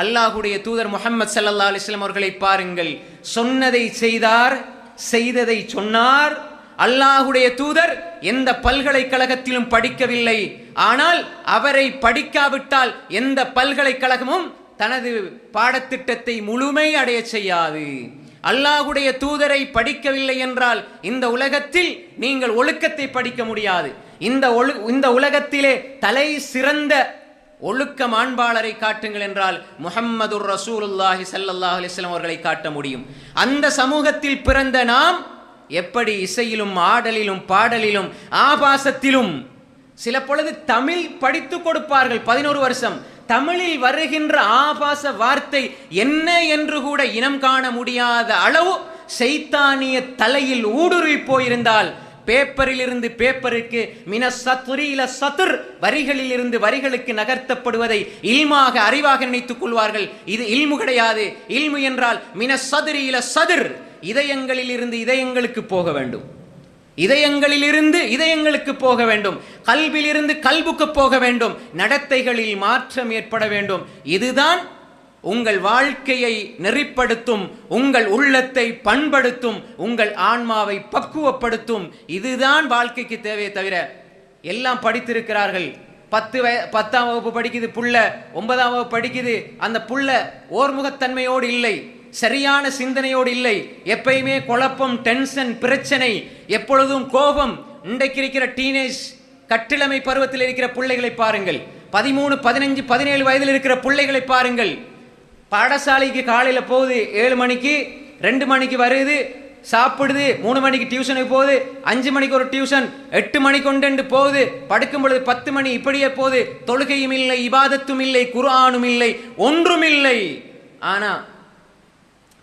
அல்லாஹ்வுடைய தூதர் முஹம்மது ஸல்லல்லாஹு அலைஹி வஸல்லம் அவர்களை பாருங்கள். சொன்னதை செய்தார், செய்ததை சொன்னார். அல்லாஹ்வுடைய தூதர் எந்த பல்கலைக்கழகத்திலும் படிக்கவில்லை. ஆனால் அவரை படிக்காவிட்டால் எந்த பல்கலைக்கழகமும் தனது பாடத்திட்டத்தை முழுமை அடைய செய்யாது. அல்லாஹ்வுடைய தூதரை படிக்கவில்லை என்றால் இந்த உலகத்தில் நீங்கள் ஒழுக்கத்தை படிக்க முடியாது. இந்த உலகத்திலே தலை சிறந்த ஒழுக்க மாண்பாளரை காட்டுங்கள் என்றால் முஹம்மதுர் ரசூலுல்லாஹி ஸல்லல்லாஹு அலைஹி வஸல்லம் அவர்களை காட்ட முடியும். அந்த சமூகத்தில் பிறந்த நாம் எப்படி இசையிலும் ஆடலிலும் பாடலிலும் ஆபாசத்திலும், சில பொழுது தமிழ் படித்து கொடுப்பார்கள் 11 வருஷம், தமிழில் வருகின்ற ஆபாச வார்த்தை என்ன என்று கூட இனம் காண முடியாத அளவு ஷைத்தானிய தலையில் ஊடுருவி போயிருந்தால், பேப்பரில் இருந்து பேப்பருக்கு மின சத்ரி இல சத்ர், வரிகளில் இருந்து வரிகளுக்கு நகர்த்தப்படுவதை இல்மாக அறிவாக நினைத்துக் கொள்வார்கள். இது இல்மு கிடையாது. இல்மு என்றால் மின சத்ரி இல சத்ர், இதயங்களில் இருந்து இதயங்களுக்கு போக வேண்டும், இதயங்களில் இருந்து இதயங்களுக்கு போக வேண்டும், கல்வியில் இருந்து கல்புக்கு போக வேண்டும், நடத்தைகளில் மாற்றம் ஏற்பட வேண்டும். இதுதான் உங்கள் வாழ்க்கையை நெறிப்படுத்தும், உங்கள் உள்ளத்தை பண்படுத்தும், உங்கள் ஆன்மாவை பக்குவப்படுத்தும். இதுதான் வாழ்க்கைக்கு தேவையே தவிர, எல்லாம் படித்திருக்கிறார்கள், 10ஆம் வகுப்பு படிக்குது புள்ள, 9ஆம் வகுப்பு படிக்குது, அந்த புள்ள ஓர்முகத்தன்மையோடு இல்லை, சரியான சிந்தனையோடு இல்லை, எப்பயுமே குழப்பம், டென்ஷன், பிரச்சனை, எப்பொழுதும் கோபம். இன்றைக்கு இருக்கிற டீனேஜ் கட்டிளமை பருவத்தில் இருக்கிற பிள்ளைகளை பாருங்கள், 13, 15, 17 வயதில் இருக்கிற பிள்ளைகளை பாருங்கள். பாடசாலைக்கு காலையில் போகுது 7 மணிக்கு, 2 மணிக்கு வருது, சாப்பிடுது, 3 மணிக்கு டியூஷனுக்கு போகுது, 5 மணிக்கு ஒரு டியூஷன், 8 மணிக்கு கொண்டு போகுது, படுக்கும் பொழுது 10 மணி, இப்படியே போகுது. தொழுகையும் இல்லை, இபாதத்தும் இல்லை, குர்ஆனும் இல்லை, ஒன்றும் இல்லை. ஆனா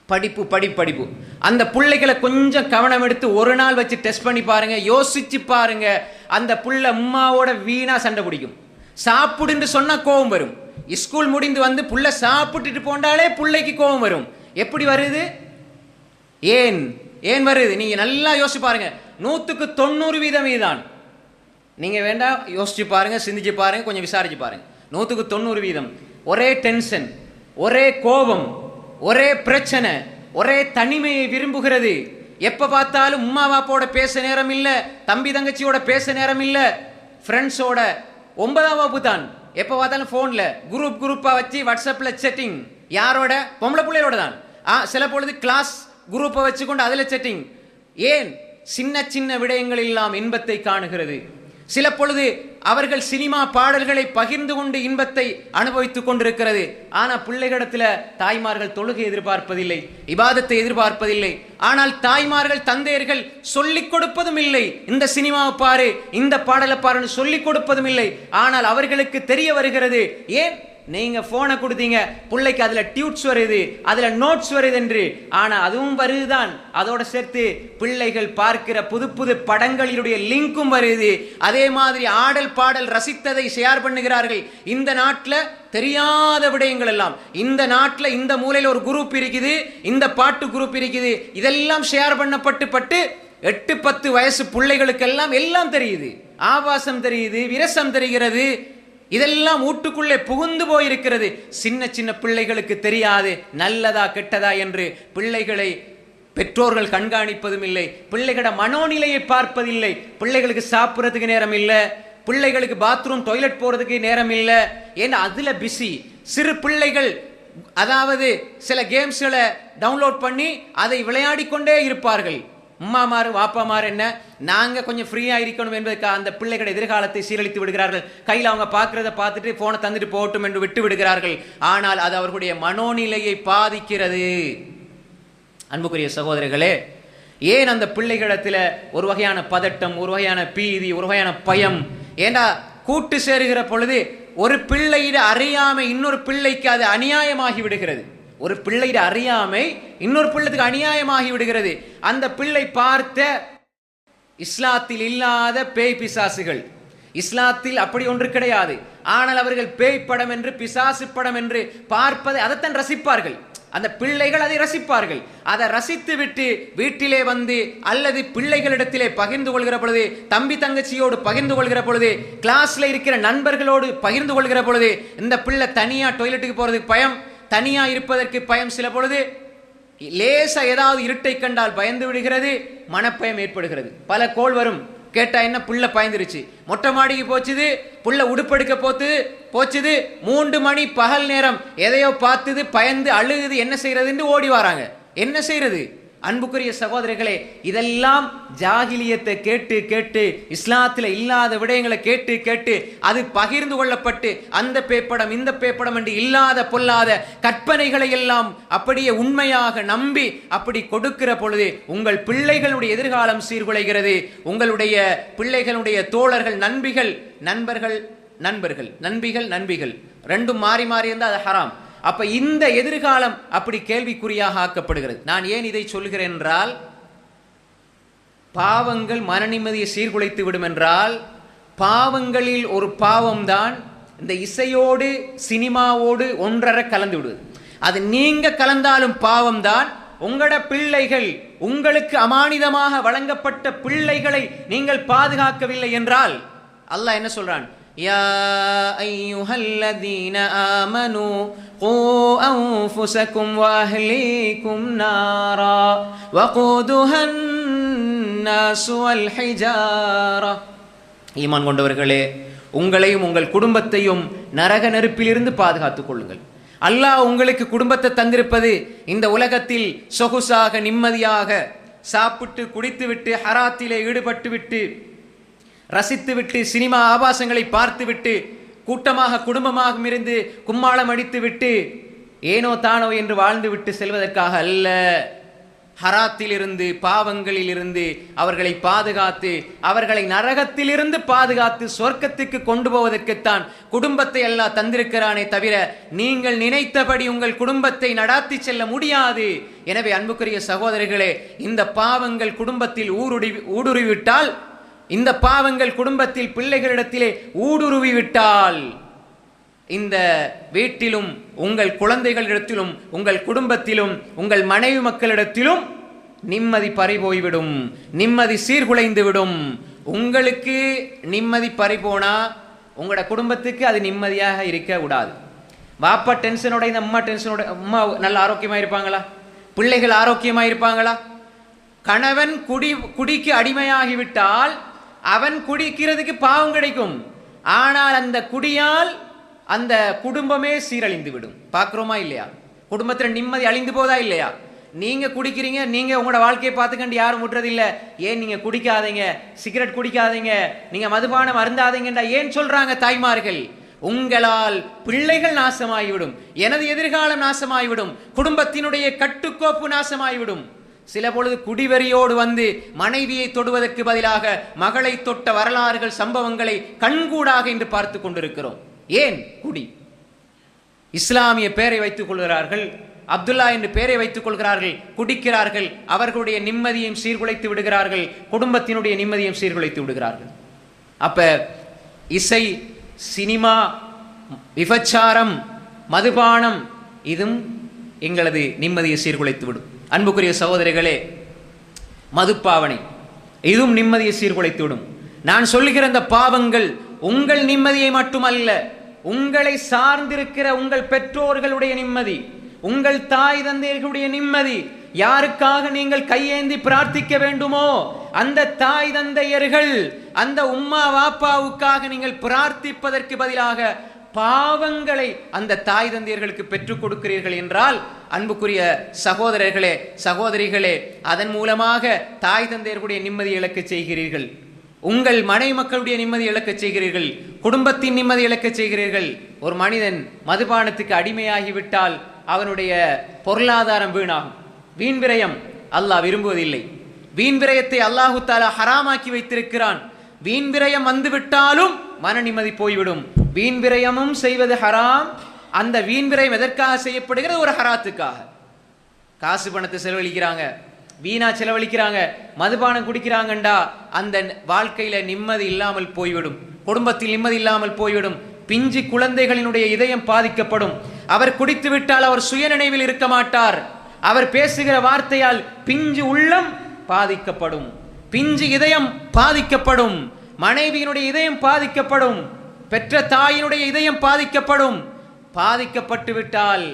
படிப்பு. அந்த பிள்ளைகளை கொஞ்சம் கவனம் எடுத்து ஒரு நாள் வச்சு டெஸ்ட் பண்ணி பாருங்க, யோசிச்சு பாருங்க. அந்த புள்ள உம்மாவோட வீணா சண்டை பிடிக்கும். சாப்பிடுன்னு சொன்னா கோபம் வரும். ஸ்கூல் முடிந்து வந்து புள்ள சாப்பிட்டுட்டு போண்டாலே பிள்ளைக்கு கோபம் வரும். எப்படி வருது? ஏன் வருது? நீங்க நல்லா யோசிச்சு பாருங்க. 100க்கு 90% இதுதான். நீங்க வேண்டாம் யோசிச்சு பாருங்க, சிந்திச்சு பாருங்க, கொஞ்சம் விசாரிச்சு பாருங்க. 100க்கு 90% ஒரே டென்ஷன், ஒரே கோபம், ஒரே பிரச்சனை, ஒரே தனிமையை விரும்புகிறது. எப்ப பார்த்தாலும் உம்மா பாப்போட பேச நேரம் இல்ல, தம்பி தங்கச்சியோட பேச நேரம் இல்ல, ஃப்ரெண்ட்ஸோட 9ஆம் வகுப்பு தான், எப்ப பார்த்தாலும் போன்ல குரூப்பா வச்சு வாட்ஸ்அப்ல செட்டிங். யாரோட? பொம்பளை பிள்ளையோட தான். சில பொழுது கிளாஸ் குரூப்பை வச்சுக்கொண்டு அதுல செட்டிங். ஏன்? சின்ன சின்ன விடயங்கள் எல்லாம் இன்பத்தை காணுகிறது. சில பொழுது அவர்கள் சினிமா பாடல்களை பகிர்ந்து கொண்டு இன்பத்தை அனுபவித்துக் கொண்டிருக்கிறது. ஆனா பிள்ளைகளிடத்தில் தாய்மார்கள் தொழுகை எதிர்பார்ப்பதில்லை, இபாதத்தை எதிர்பார்ப்பதில்லை. ஆனால் தாய்மார்கள் தந்தையர்கள் சொல்லிக் கொடுப்பதும் இல்லை. இந்த சினிமாவை பாரு, இந்த பாடலை பாருன்னு சொல்லிக் கொடுப்பதும் இல்லை. ஆனால் அவர்களுக்கு தெரிய வருகிறது. ஏன்? நீங்க போனை கொடுத்தீங்க, பிள்ளைக்கு அதுல டியூட்ஸ் வருது, அதுல நோட்ஸ் வருது என்று. ஆனா அதுவும் வருதுதான், அதோட சேர்த்து பிள்ளைகள் பார்க்கிற புது புது படங்களினுடைய லிங்கும் வருது. அதே மாதிரி ஆடல் பாடல் ரசித்ததை ஷேர் பண்ணுகிறார்கள். இந்த நாட்டில் தெரியாத விடயங்கள் எல்லாம், இந்த நாட்டில் இந்த மூலையில் ஒரு குரூப் இருக்குது, இந்த பாட்டு குரூப் இருக்குது, இதெல்லாம் ஷேர் பண்ணப்பட்டு 8-10 வயசு பிள்ளைகளுக்கெல்லாம் எல்லாம் தெரியுது. ஆபாசம் தெரியுது, விரசம் தெரிகிறது. இதெல்லாம் வீட்டுக்குள்ளே புகுந்து போயிருக்கிறது. சின்ன சின்ன பிள்ளைகளுக்கு தெரியாது நல்லதா கெட்டதா என்று. பிள்ளைகளை பெற்றோர்கள் கண்காணிப்பதும் இல்லை, பிள்ளைகளோட மனோநிலையை பார்ப்பதில்லை. பிள்ளைகளுக்கு சாப்பிட்றதுக்கு நேரம் இல்லை, பிள்ளைகளுக்கு பாத்ரூம் டாய்லெட் போறதுக்கு நேரம் இல்லை. ஏன்னா அதுல பிஸி. சிறு பிள்ளைகள் அதாவது சில கேம்ஸ்களை டவுன்லோட் பண்ணி அதை விளையாடி கொண்டே இருப்பார்கள். அம்மாமாரு வாப்பாமாரு என்ன, நாங்க கொஞ்சம் ஃப்ரீயா இருக்கணும் என்பதற்காக அந்த பிள்ளைகளை எதிர்காலத்தை சீரழித்து விடுகிறார்கள். கையில் அவங்க பார்க்கறத பார்த்துட்டு போனை தந்துட்டு போகட்டும் என்று விட்டு விடுகிறார்கள். ஆனால் அது அவர்களுடைய மனோநிலையை பாதிக்கிறது. அன்புக்குரிய சகோதரர்களே, ஏன் அந்த பிள்ளைகளிடத்தில் ஒரு வகையான பதட்டம், ஒரு வகையான பீதி, ஒரு வகையான பயம்? ஏண்டா கூட்டு சேருகிற பொழுது ஒரு பிள்ளையிட அறியாமை இன்னொரு பிள்ளைக்கு அது அநியாயமாகி விடுகிறது. ஒரு பிள்ளையிட அறியாமை இன்னொரு பிள்ளைக்கு அநியாயமாகி விடுகிறது. அந்த பிள்ளை பார்த்த இஸ்லாத்தில் இல்லாத பேய் பிசாசுகள், இஸ்லாத்தில் அப்படி ஒன்று கிடையாது. ஆனால் அவர்கள் பேய் படம் என்று, பிசாசு படம் என்று பார்ப்பதை அதைத்தான் ரசிப்பார்கள். அந்த பிள்ளைகள் அதை ரசிப்பார்கள். அதை ரசித்து விட்டு வீட்டிலே வந்து அல்லது பிள்ளைகளிடத்திலே பகிர்ந்து கொள்கிற பொழுது, தம்பி தங்கச்சியோடு பகிர்ந்து கொள்கிற பொழுது, கிளாஸ்ல இருக்கிற நண்பர்களோடு பகிர்ந்து கொள்கிற பொழுது, இந்த பிள்ளை தனியா டாய்லெட்டுக்கு போறதுக்கு பயம், தனியா இருப்பதற்கு பயம், சில பொழுது லேசா ஏதாவது இருட்டை கண்டால் பயந்து விடுகிறது, மனப்பயம் ஏற்படுகிறது. பல கோல் வரும், கேட்டா என்ன புள்ள பயந்துருச்சு, மொட்டை மாடிக்கு போச்சுது, புள்ள உடுப்பெடுக்க போச்சுது, 3 மணி பகல் நேரம் எதையோ பார்த்தது, பயந்து அழுகுது, என்ன செய்யறதுன்னு ஓடி வராங்க. என்ன செய்யறது? அன்புக்குரிய சகோதரர்களே, இதெல்லாம் ஜாகிலியத்தை கேட்டு கேட்டு, இஸ்லாத்தில் இல்லாத விடயங்களை கேட்டு கேட்டு, அது பகிர்ந்து கொள்ளப்பட்டு அந்த பேப்படம் இந்த பேப்படம் என்று இல்லாத பொல்லாத கற்பனைகளை எல்லாம் அப்படியே உண்மையாக நம்பி அப்படி கொடுக்கிற பொழுது உங்கள் பிள்ளைகளுடைய எதிர்காலம் சீர்குலைகிறது. உங்களுடைய பிள்ளைகளுடைய தோழர்கள், நண்பிகள் ரெண்டும் மாறி மாறி இருந்தால் அது ஹராம். அப்ப இந்த எதிர்காலம் அப்படி கேள்விக்குறியாக ஆக்கப்படுகிறது. நான் ஏன் இதை சொல்கிறேன் என்றால், பாவங்கள் மன நிம்மதியை சீர்குலைத்து விடும் என்றால், பாவங்களில் ஒரு பாவம்தான் இந்த இசையோடு சினிமாவோடு ஒன்றரை கலந்து விடுவது. அது நீங்க கலந்தாலும் பாவம்தான். உங்களோட பிள்ளைகள், உங்களுக்கு அமானிதமாக வழங்கப்பட்ட பிள்ளைகளை நீங்கள் பாதுகாக்கவில்லை என்றால், அல்லாஹ் என்ன சொல்றான்? யா அய்யுஹல்லதீன ஆமனூ கூ அன்ஃபுஸகும் வ அஹ்லீகும் நாரா வகூதுஹன் நாஸு வல் ஹிஜாரா. ஈமான் கொண்டவர்களே, உங்களையும் உங்கள் குடும்பத்தையும் நரக நெருப்பிலிருந்து பாதுகாத்துக் கொள்ளுங்கள். அல்லாஹ் உங்களுக்கு குடும்பத்தை தந்திருப்பது இந்த உலகத்தில் சொகுசாக நிம்மதியாக சாப்பிட்டு குடித்துவிட்டு ஹராத்திலே ஈடுபட்டுவிட்டு ரசித்துவிட்டு சினிமா ஆபாசங்களை பார்த்துவிட்டு கூட்டமாக குடும்பமாக இருந்து கும்மாளம் அடித்துவிட்டு ஏனோ தானோ என்று வாழ்ந்துவிட்டு செல்வதற்காக அல்ல. ஹராத்திலிருந்து பாவங்களில் இருந்து அவர்களை பாதுகாத்து, அவர்களை நரகத்திலிருந்து பாதுகாத்து சொர்க்கத்துக்கு கொண்டு போவதற்குத்தான் குடும்பத்தை அல்லாஹ் தந்திருக்கிறானே தவிர, நீங்கள் நினைத்தபடி உங்கள் குடும்பத்தை நடாத்தி செல்ல முடியாது. எனவே அன்புக்குரிய சகோதரர்களே, இந்த பாவங்கள் குடும்பத்தில் ஊடுருவிவிட்டால், இந்த பாவங்கள் குடும்பத்தில் பிள்ளைகளிடத்திலே ஊடுருவிவிட்டால், இந்த வீட்டிலும் உங்கள் குழந்தைகளிடத்திலும் உங்கள் குடும்பத்திலும் உங்கள் மனைவி மக்களிடத்திலும் நிம்மதி பறிபோய்விடும், நிம்மதி சீர்குலைந்து விடும். உங்களுக்கு நிம்மதி பறிபோனா உங்களோட குடும்பத்துக்கு அது நிம்மதியாக இருக்க விடாது. பாப்பா டென்ஷனோட இந்த அம்மா டென்ஷனோட, அம்மா நல்ல ஆரோக்கியமாக இருப்பாங்களா? பிள்ளைகள் ஆரோக்கியமாக இருப்பாங்களா? கணவன் குடிக்கு அடிமையாகிவிட்டால் அவன் குடிக்கிறதுக்கு பாவம் கிடைக்கும். ஆனால் அந்த குடியால் அந்த குடும்பமே சீரழிந்து விடும். பார்க்குறோமா இல்லையா? குடும்பத்தில் நிம்மதி அழிந்து போதா இல்லையா? நீங்க குடிக்கிறீங்க, நீங்க உங்களோட வாழ்க்கையை பார்த்துக்கண்டு யாரும் விட்டுறதில்லை. ஏன் நீங்க குடிக்காதீங்க, சிகரெட் குடிக்காதீங்க, நீங்க மதுபானம் அருந்தாதீங்கன்றா ஏன் சொல்றாங்க தாய்மார்கள்? உங்களால் பிள்ளைகள் நாசமாகிவிடும், எனது எதிர்காலம் நாசமாகிவிடும், குடும்பத்தினுடைய கட்டுக்கோப்பு நாசமாகிவிடும். சில பொழுது குடிவெறியோடு வந்து மனைவியை தொடுவதற்கு பதிலாக மகளை தொட்ட வரலாறுகள், சம்பவங்களை கண்கூடாக இன்று பார்த்து கொண்டிருக்கிறோம். ஏன்? குடி. இஸ்லாமிய பெயரை வைத்துக் கொள்கிறார்கள், அப்துல்லா என்று பெயரை வைத்துக் கொள்கிறார்கள், குடிக்கிறார்கள், அவர்களுடைய நிம்மதியையும் சீர்குலைத்து விடுகிறார்கள், குடும்பத்தினுடைய நிம்மதியையும் சீர்குலைத்து விடுகிறார்கள். அப்ப இசை, சினிமா, விபச்சாரம், மதுபானம், இதுவும் எங்களது நிம்மதியை சீர்குலைத்து விடும். அன்புக்குரிய சகோதரிகளே, மதுப்பாவனை இதுவும் நிம்மதியை சீர்குலைத்து விடும். நான் சொல்லுகிற இந்த பாவங்கள் உங்கள் நிம்மதியை மட்டுமல்ல, உங்களை சார்ந்திருக்கிற உங்கள் பெற்றோர்களுடைய நிம்மதி, உங்கள் தாய் தந்தையர்களுடைய நிம்மதி, யாருக்காக நீங்கள் கையேந்தி பிரார்த்திக்க வேண்டுமோ அந்த தாய் தந்தையர்கள், அந்த உம்மா வாப்பாவுக்காக நீங்கள் பிரார்த்திப்பதற்கு பதிலாக பாவங்களை அந்த தாய் தந்தையர்களுக்கு பெற்றுக் கொடுக்கிறீர்கள் என்றால், அன்புக்குரிய சகோதரர்களே சகோதரிகளே, அதன் மூலமாக தாய் தந்தையர்களுடைய நிம்மதி இழக்க செய்கிறீர்கள், உங்கள் மனைவி மக்களுடைய நிம்மதி இழக்க செய்கிறீர்கள், குடும்பத்தின் நிம்மதி இழக்க செய்கிறீர்கள். ஒரு மனிதன் மதுபானத்துக்கு அடிமையாகிவிட்டால் அவனுடைய பொருளாதாரம் வீணாகும். வீண் விரயம் அல்லாஹ் விரும்புவதில்லை. வீண் விரயத்தை அல்லாஹு தஆலா ஹராமாக்கி வைத்திருக்கிறான். வீண் விரயம் வந்துவிட்டாலும் மன நிம்மதி போய்விடும். வீண் விரயமும் செய்வது ஹராம். அந்த வீண் விரயம் எதற்காக செய்யப்படுகிறது? ஒரு ஹராத்துக்காக. காசு பணத்தை செலவழிக்கிறாங்க, வீணா செலவழிக்கிறாங்க, மதுபானம் குடிக்கிறாங்கண்டா அந்த வாழ்க்கையில நிம்மதி இல்லாமல் போய்விடும், குடும்பத்தில் நிம்மதி இல்லாமல் போய்விடும். பிஞ்சு குழந்தைகளினுடைய இதயம் பாதிக்கப்படும். அவர் குடித்து விட்டால் அவர் சுயநினைவில் இருக்க மாட்டார். அவர் பேசுகிற வார்த்தையால் பிஞ்சு உள்ளம் பாதிக்கப்படும், பிஞ்சு இதயம் பாதிக்கப்படும், மனைவியினுடைய இதயம் பாதிக்கப்படும், பெற்ற தாயினுடைய இதயம் பாதிக்கப்படும். பாதிக்கப்பட்டு விட்டால்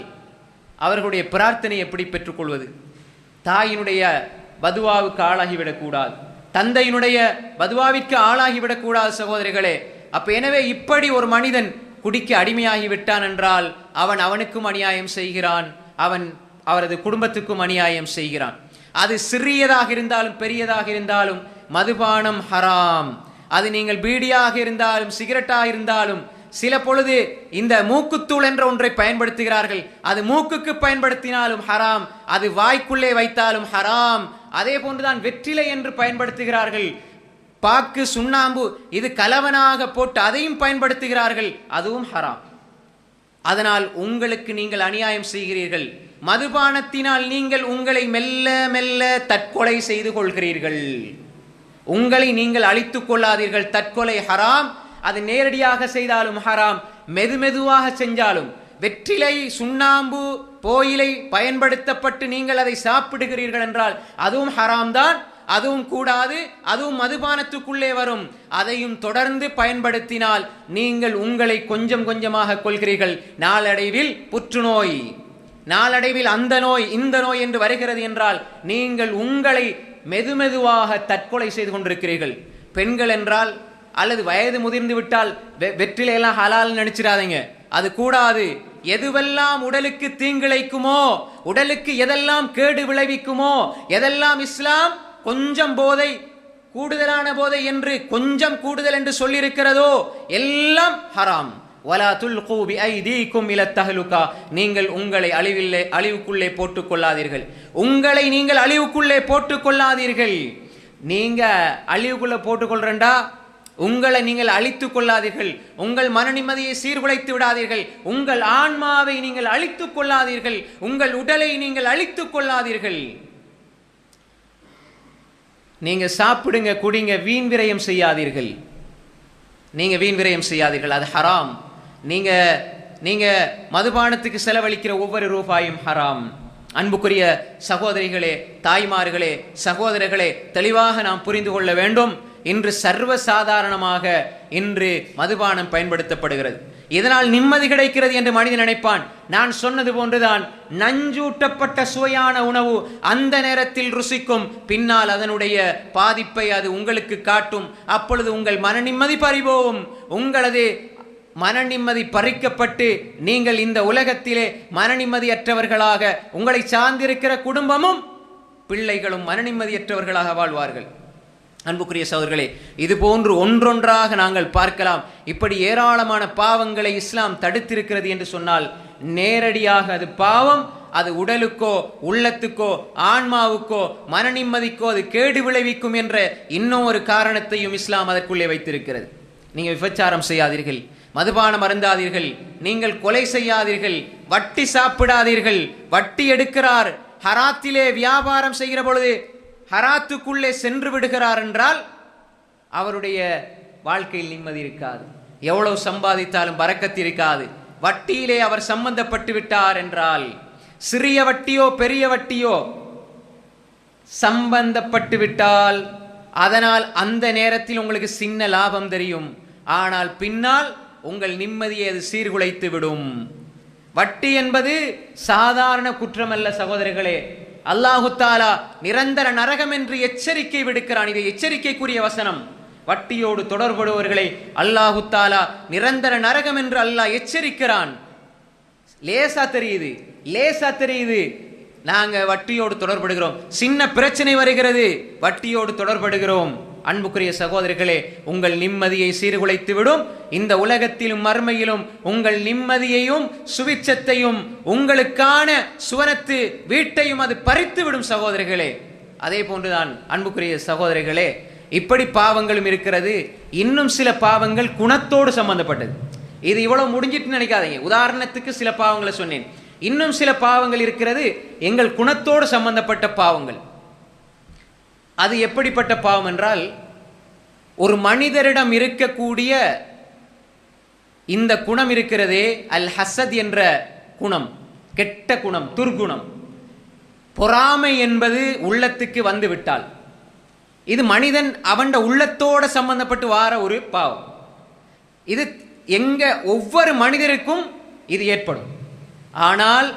அவர்களுடைய பிரார்த்தனை எப்படி பெற்றுக்கொள்வது? தாயினுடைய பதுவாவுக்கு ஆளாகிவிடக்கூடாது, தந்தையினுடைய பதுவாவிற்கு ஆளாகிவிடக்கூடாது சகோதரிகளே. அப்ப எனவே இப்படி ஒரு மனிதன் குடிக்க அடிமையாகி விட்டான் என்றால் அவன் அவனுக்கும் அநியாயம் செய்கிறான், அவன் அவரது குடும்பத்துக்கும் அநியாயம் செய்கிறான். அது சிறியதாக இருந்தாலும் பெரியதாக இருந்தாலும் மதுபானம் ஹராம். அது நீங்கள் பீடியாக இருந்தாலும் சிகரெட்டாக இருந்தாலும், சில பொழுது இந்த மூக்குத்தூள் என்ற ஒன்றை பயன்படுத்துகிறார்கள், அது மூக்குக்கு பயன்படுத்தினாலும் ஹராம், அது வாய்க்குள்ளே வைத்தாலும் ஹராம். அதே போன்றுதான் வெற்றிலை என்று பயன்படுத்துகிறார்கள், பாக்கு சுண்ணாம்பு இது கலவனாக போட்டு அதையும் பயன்படுத்துகிறார்கள், அதுவும் ஹராம். அதனால் உங்களுக்கு நீங்கள் அநியாயம் செய்கிறீர்கள். மதுபானத்தினால் நீங்கள் உங்களை மெல்ல மெல்ல தற்கொலை செய்து கொள்கிறீர்கள். உங்களை நீங்கள் அழித்துக் கொள்ளாதீர்கள். தற்கொலை ஹராம். அது நேரடியாக செய்தாலும் ஹராம், மெதுமெதுவாக செஞ்சாலும். வெற்றிலை சுண்ணாம்பு போயிலை பயன்படுத்தப்பட்டு நீங்கள் அதை சாப்பிடுகிறீர்கள் என்றால் அதுவும் ஹராம் தான், அதுவும் கூடாது, அதுவும் மதுபானத்துக்குள்ளே வரும். அதையும் தொடர்ந்து பயன்படுத்தினால் நீங்கள் உங்களை கொஞ்சம் கொஞ்சமாக கொள்கிறீர்கள். நாளடைவில் புற்றுநோய், நாளடைவில் அந்த நோய் இந்த நோய் என்று வருகிறது என்றால் நீங்கள் உங்களை மெதுமெதுவாக தற்கொலை செய்து கொண்டிருக்கிறீர்கள். பெண்கள் என்றால் அல்லது வயது முதிர்ந்து விட்டால் வெற்றிலையெல்லாம் ஹலால் நினைச்சிடாதீங்க, அது கூடாது. எதுவெல்லாம் உடலுக்கு தீங்கிழைக்குமோ, உடலுக்கு எதெல்லாம் கேடு விளைவிக்குமோ, எதெல்லாம் இஸ்லாம் கொஞ்சம் போதை கூடுதலான போதை என்று கொஞ்சம் கூடுதல் என்று சொல்லியிருக்கிறதோ எல்லாம் ஹராம். வலா துல்கு பிஐதீக்கும் இல தஹலுகா, நீங்கள் உங்களை அழிவுக்குள்ளே போட்டுக் கொள்ளாதீர்கள். உங்களை நீங்கள் அழிவுக்குள்ளே போட்டுக் கொள்ளாதீர்கள். நீங்க அழிவுக்குள்ள போட்டுக்கொள்றா, உங்களை நீங்கள் அழித்துக் கொள்ளாதீர்கள். உங்கள் மன நிம்மதியை சீர்குலைத்து விடாதீர்கள். உங்கள் ஆன்மாவை நீங்கள் அழித்துக் கொள்ளாதீர்கள். உங்கள் உடலை நீங்கள் அழித்துக் கொள்ளாதீர்கள். நீங்க சாப்பிடுங்க, குடிங்க, வீண் விரயம் செய்யாதீர்கள். நீங்க வீண் விரயம் செய்யாதீர்கள், அது ஹராம். நீங்க மதுபானத்துக்கு செலவழிக்கிற ஒவ்வொரு ரூபாயும் ஹராம். அன்புக்குரிய சகோதரிகளே, தாய்மார்களே, சகோதரர்களே, தெளிவாக நாம் புரிந்து கொள்ள வேண்டும். இன்று சர்வசாதாரணமாக இன்று மதுபானம் பயன்படுத்தப்படுகிறது. இதனால் நிம்மதி கிடைக்கிறது என்று மனிதன் நினைப்பான். நான் சொன்னது போன்றுதான், நஞ்சூட்டப்பட்ட சுவையான உணவு அந்த நேரத்தில் ருசிக்கும், பின்னால் அதனுடைய பாதிப்பை அது உங்களுக்கு காட்டும். அப்பொழுது உங்கள் மன நிம்மதி பறிபோகும். உங்களது மன நிம்மதி பறிக்கப்பட்டு நீங்கள் இந்த உலகத்திலே மன நிம்மதியற்றவர்களாக, உங்களை சார்ந்திருக்கிற குடும்பமும் பிள்ளைகளும் மன நிம்மதியற்றவர்களாக வாழ்வார்கள். அன்புக்குரிய சகோதரர்களே, இது போன்று ஒன்றொன்றாக நாங்கள் பார்க்கலாம். இப்படி ஏராளமான பாவங்களை இஸ்லாம் தடுத்திருக்கிறது என்று சொன்னால் நேரடியாக அது பாவம். அது உடலுக்கோ உள்ளத்துக்கோ ஆன்மாவுக்கோ மன நிம்மதிக்கோ அது கேடு விளைவிக்கும் என்ற இன்னும் ஒரு காரணத்தையும் இஸ்லாம் அதற்குள்ளே வைத்திருக்கிறது. நீங்கள் விபச்சாரம் செய்யாதீர்கள், மதுபானம் அருந்தாதீர்கள், நீங்கள் கொலை செய்யாதீர்கள், வட்டி சாப்பிடாதீர்கள். வட்டி எடுக்கிறார், ஹராத்திலே வியாபாரம் செய்கிற பொழுது ஹராத்துக்குள்ளே சென்று விடுகிறார் என்றால் அவருடைய வாழ்க்கையில் நிம்மதி இருக்காது. எவ்வளவு சம்பாதித்தாலும் பரக்கத்து இருக்காது. வட்டியிலே அவர் சம்பந்தப்பட்டு விட்டார் என்றால், சிறிய வட்டியோ பெரிய வட்டியோ சம்பந்தப்பட்டு விட்டால் அதனால் அந்த நேரத்தில் உங்களுக்கு சின்ன லாபம் தெரியும், ஆனால் பின்னால் உங்கள் நிம்மதியை அது சீர்குலைத்து விடும். வட்டி என்பது சாதாரண குற்றம் அல்ல சகோதரர்களே. அல்லாஹு தஆலா நிரந்தர நரகம் என்று எச்சரிக்கை விடுக்கிறான். இது எச்சரிக்கைக்குரிய வசனம். வட்டியோடு தொடர்படுபவர்களை அல்லாஹு தஆலா நிரந்தர நரகம் என்று அல்லாஹ் எச்சரிக்கிறான். லேசா தெரியுது நாங்க வட்டியோடு தொடர்படுகிறோம், சின்ன பிரச்சனை வருகிறது வட்டியோடு தொடர்படுகிறோம். அன்புக்குரிய சகோதரர்களே, உங்கள் நிம்மதியை சீர்குலைத்து விடும். இந்த உலகத்திலும் மறுமையிலும் உங்கள் நிம்மதியையும் சுவிச்சத்தையும் உங்களுக்கான சுவனத்து வீட்டையும் அது பறித்து விடும் சகோதரர்களே. அதே போன்றுதான் அன்புக்குரிய சகோதரர்களே, இப்படி பாவங்களும் இருக்கிறது. இன்னும் சில பாவங்கள் குணத்தோடு சம்பந்தப்பட்டது. இது இவ்வளவு முடிஞ்சிட்டு நினைக்காதீங்க. உதாரணத்துக்கு சில பாவங்களை சொன்னேன். இன்னும் சில பாவங்கள் இருக்கிறது எங்கள் குணத்தோடு சம்பந்தப்பட்ட பாவங்கள். அது எப்படிப்பட்ட பாவம் என்றால், ஒரு மனிதரிடம் இருக்கக்கூடிய இந்த குணம் இருக்கிறதே, அல் ஹசத் என்ற குணம், கெட்ட குணம், துர்குணம், பொறாமை என்பது உள்ளத்துக்கு வந்து விட்டால் இது மனிதன் அவன் உள்ளத்தோட சம்பந்தப்பட்டு வார ஒரு பாவம். இது எங்க ஒவ்வொரு மனிதருக்கும் இது ஏற்படும். ஆனால்